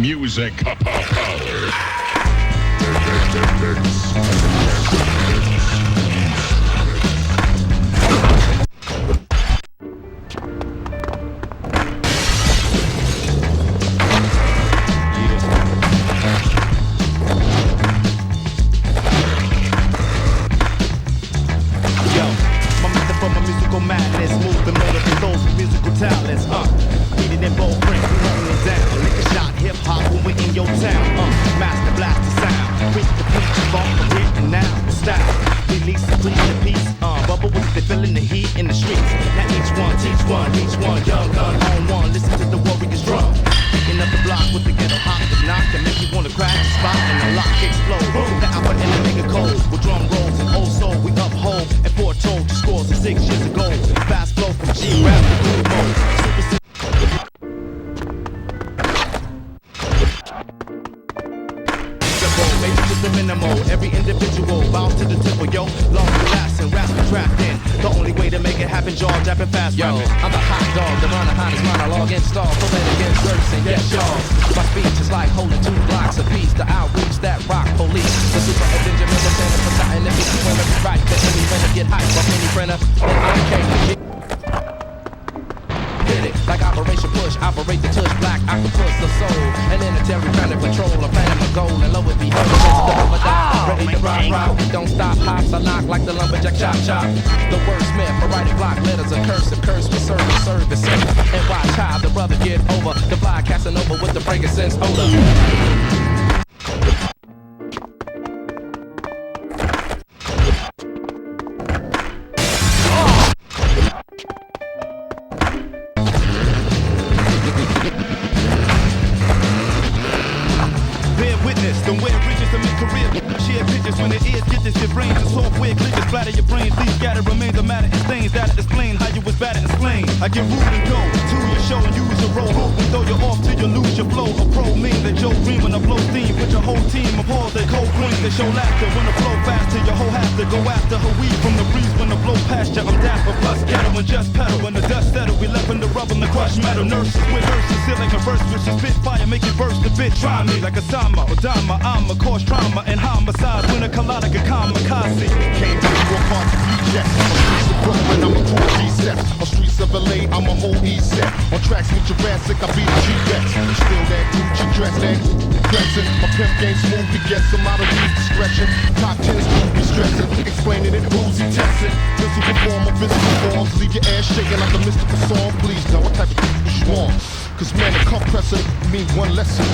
Speaker 19: Music power.
Speaker 2: Every individual bounce to the temple, yo. Long lasting, rapid trapped in. The only way to make it happen, jaw japping fast. Yo, I'm the hot dog, the runner, hottest monologue installed. Poetic verse and yes, y'all. My speech is like holding 2 blocks apiece. The outreach that rock police. The super avenger, militant, for something if it's when it's right. The any when get hype off any printer, then I came to get it. Like Operation Push, operate the tush, black octopus of soul. An intermittent kind of patrol, a plan my goal, and love with me. Ready to rock, we don't stop, hops, I knock like the lumberjack chop. The wordsmith, a writing block, letters a curse with service. And watch how the brother get over, the fly casting over with the frankincense odor. Don't wear bridges to make career. Share pictures when it is. Get this shit brains and software glitches. Splatter your brains. Leave scattered remains of matter and stains. That explain how you was bad at explain. I get rude and go to your show and use your role. Hope and throw you off till you lose your flow. A pro mean that Joe Green when I blow steam. Put your whole team of halls that cold queens that show laughter. When I flow faster, your whole have to go after her weed from the breeze. When I blow past you, I'm dapper plus ghetto and just pedal. When the dust settle, we left in the rubber and the crushed metal. Nurses with hearses, ceiling converse with your spit fire, make it burst a bit. Try me like a Sama or Dama. I'm a cause trauma and homicide when a colonic kamikaze.
Speaker 19: Came to New York hard to reject. On streets of Brooklyn, I'm a cool G-set. On streets of LA, I'm a whole E-set. On tracks with Jurassic, I be the G-Rex. Still that Gucci dress, that dressing. My pimp game smooth, he gets some out of his discretion. Top 10's to be stressing. Explaining it, who's he testing? Physical form of physical forms. Leave your ass shaking like a mystical song. Please, now what type of you want? Cause man, a compressor means one lesson.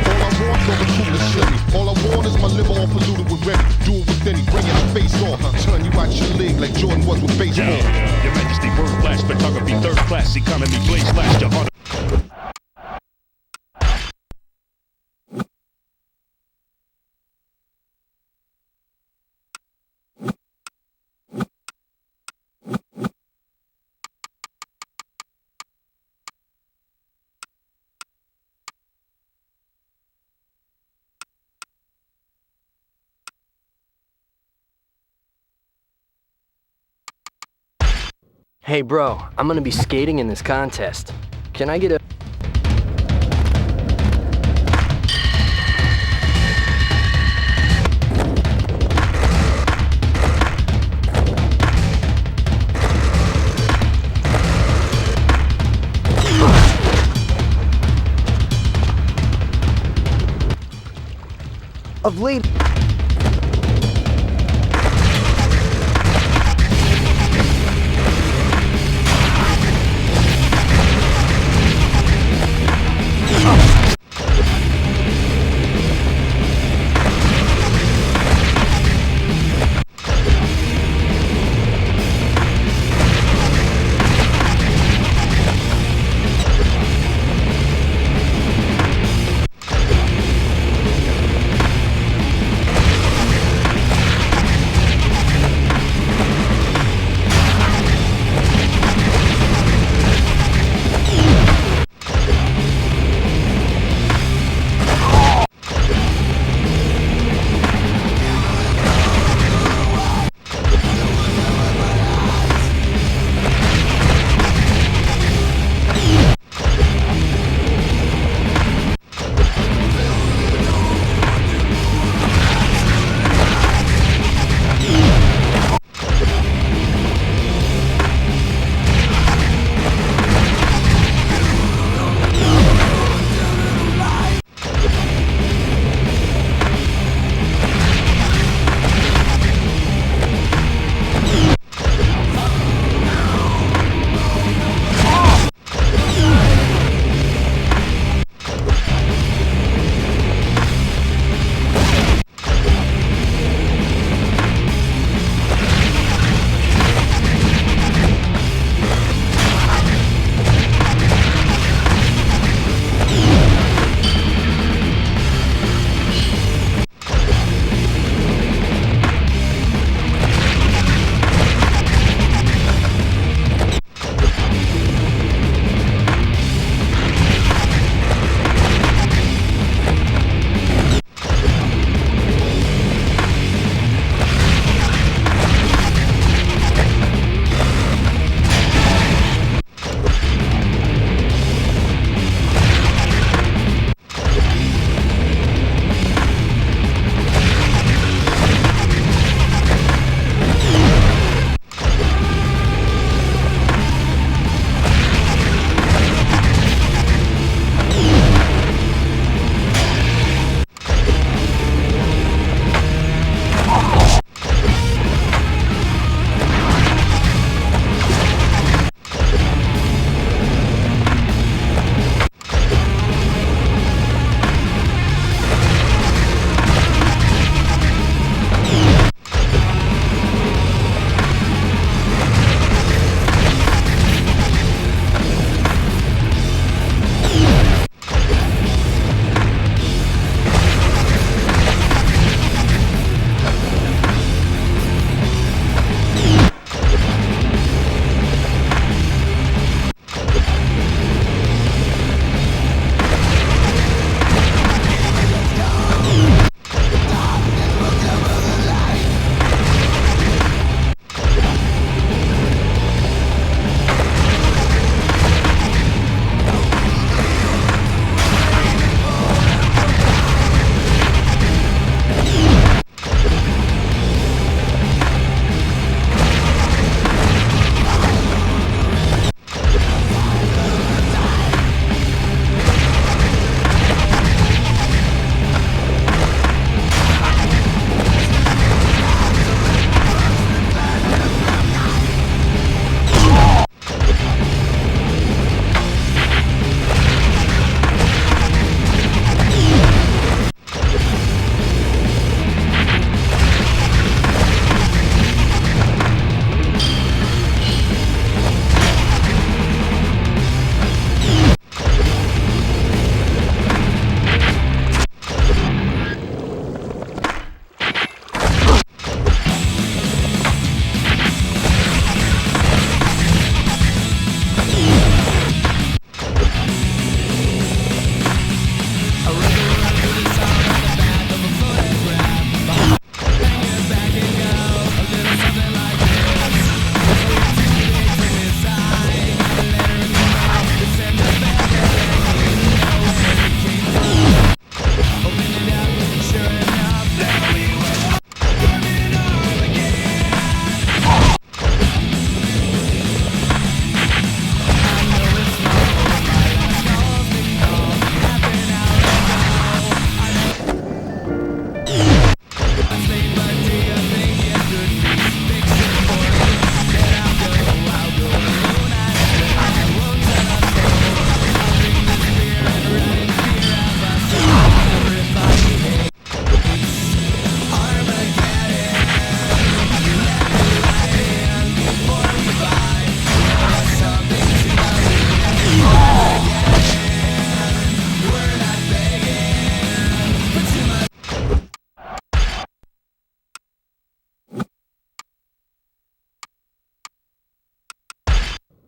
Speaker 19: All I want is over cool and shitty. All I want is my liver all polluted with ready. Do it with any, bring your face off. Turn you out your leg like Jordan was with baseball.
Speaker 20: Your Majesty, word flash, photography, third class, economy, blaze flash, your honor.
Speaker 18: Hey bro, I'm gonna be skating in this contest. Can I get a...
Speaker 15: Of late...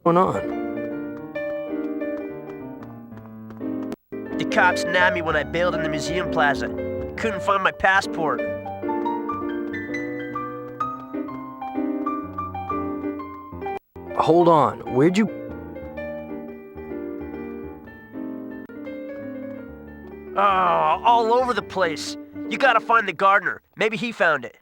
Speaker 16: going on?
Speaker 18: The cops nabbed me when I bailed in the museum plaza. Couldn't find my passport.
Speaker 16: Hold on, where'd you...
Speaker 18: Oh, all over the place. You gotta find the gardener. Maybe he found it.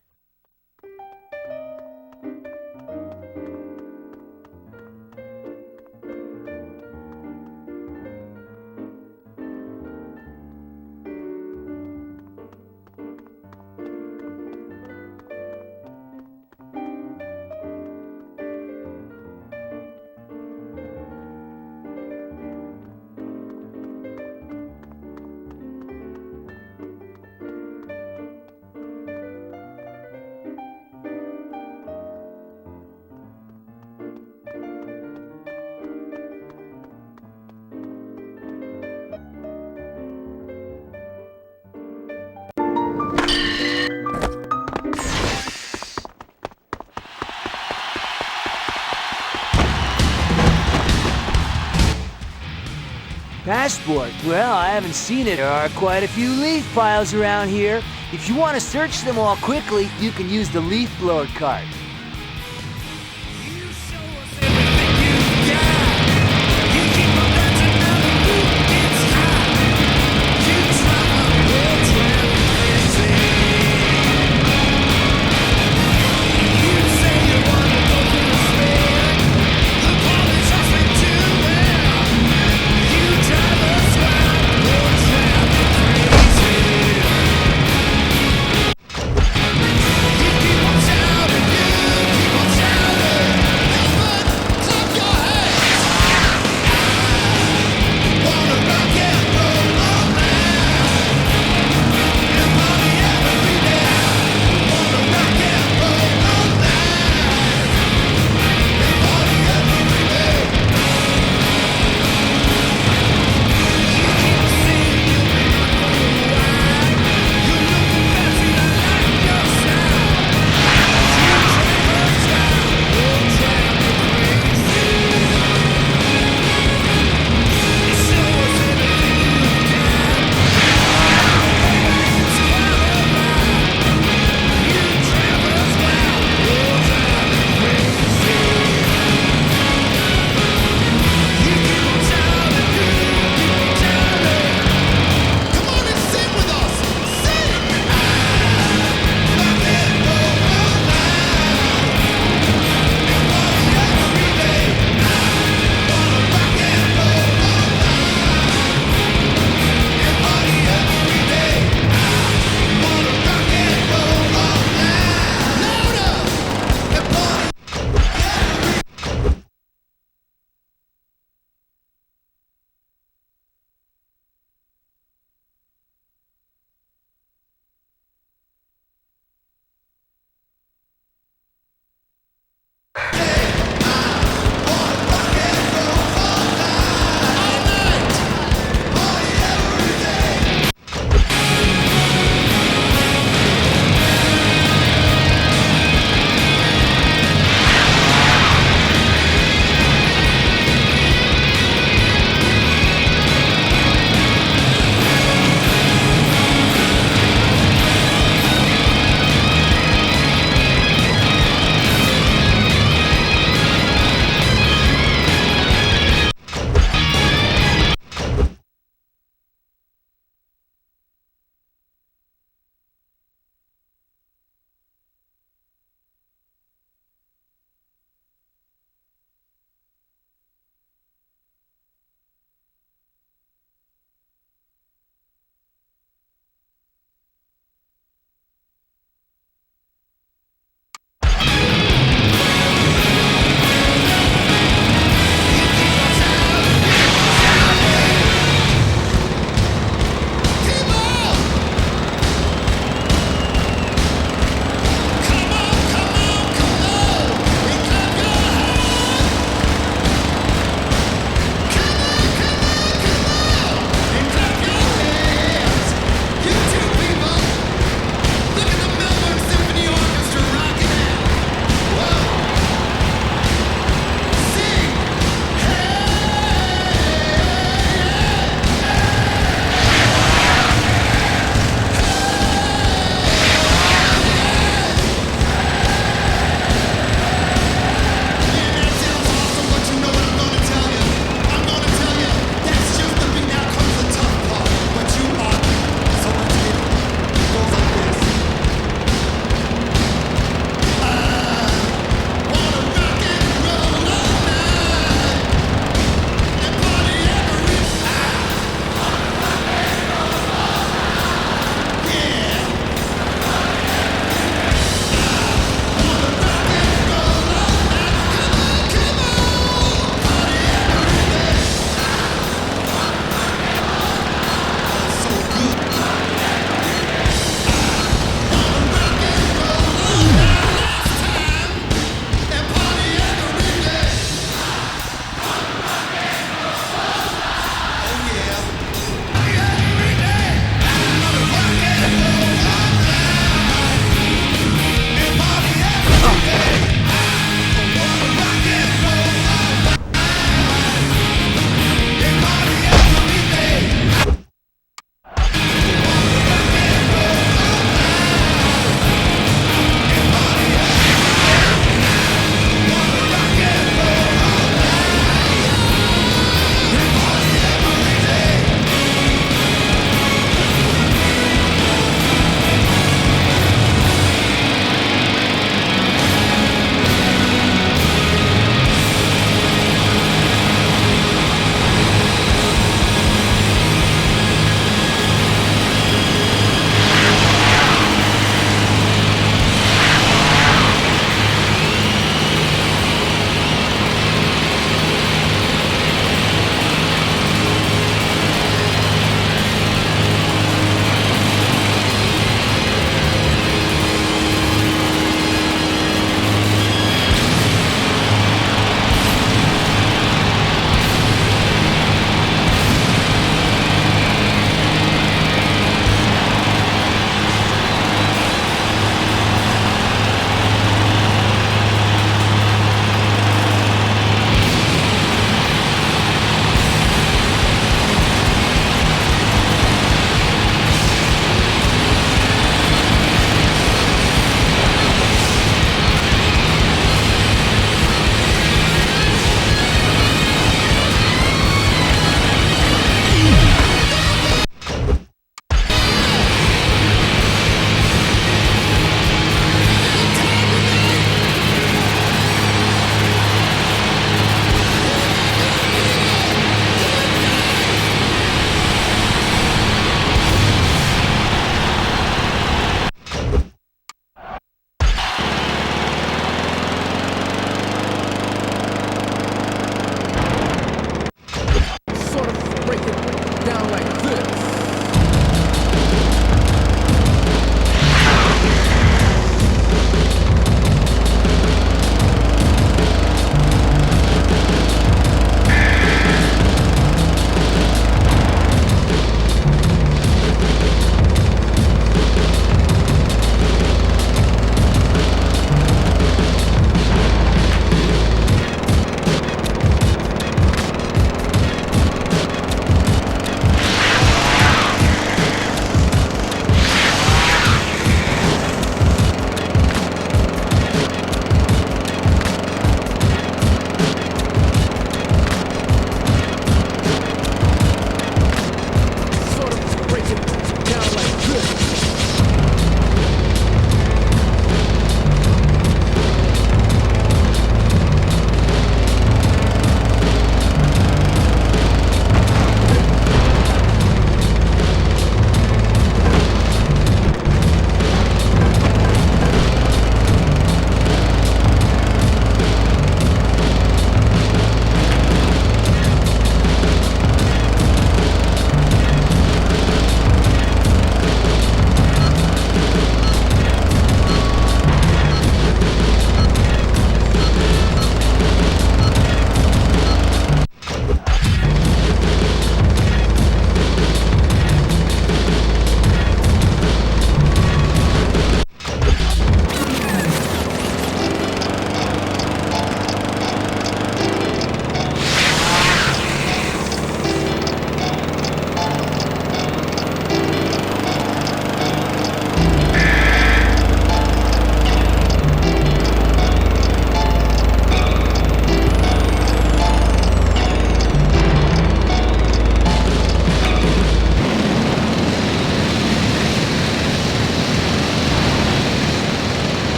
Speaker 8: Passport? Well, I haven't seen it. There are quite a few leaf piles around here. If you want to search them all quickly, you can use the leaf blower cart.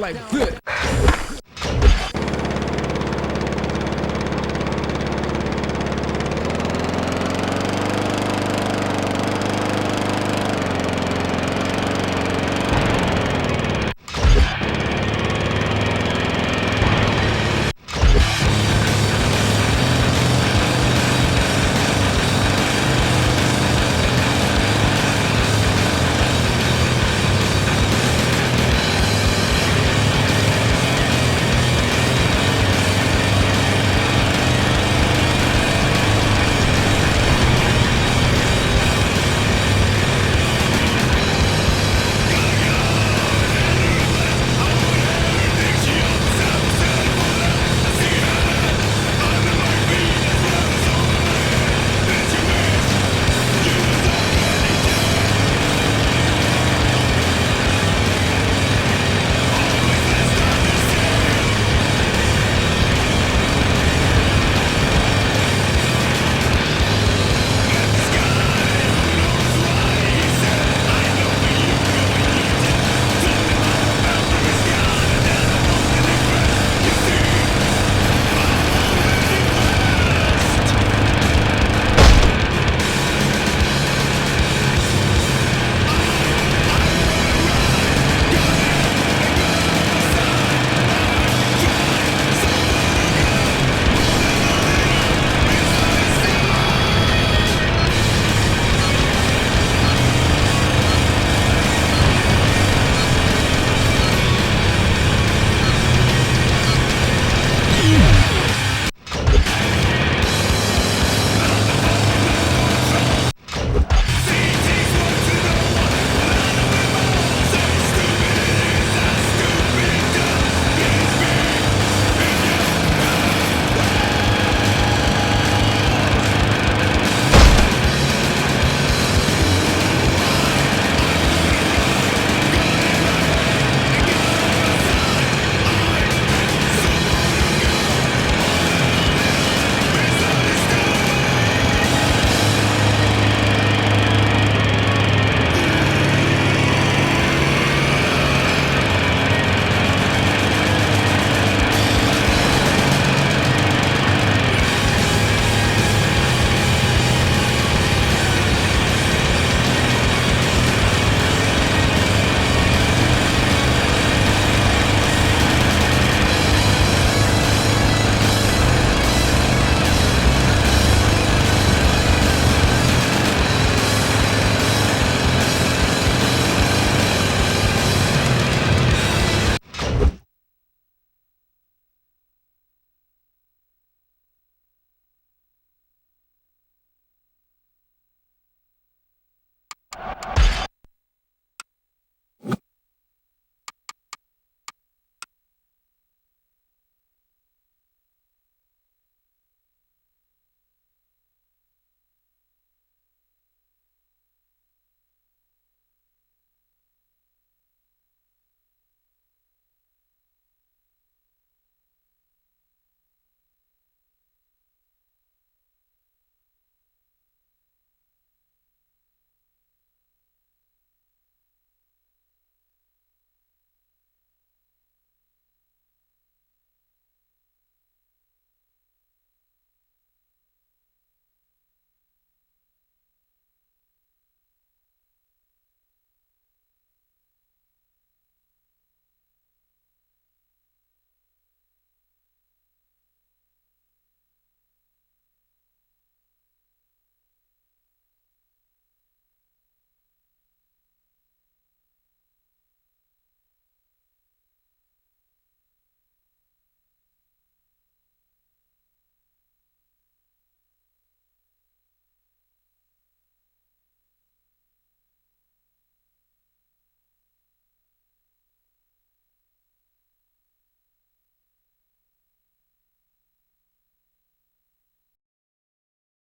Speaker 21: like, bleh.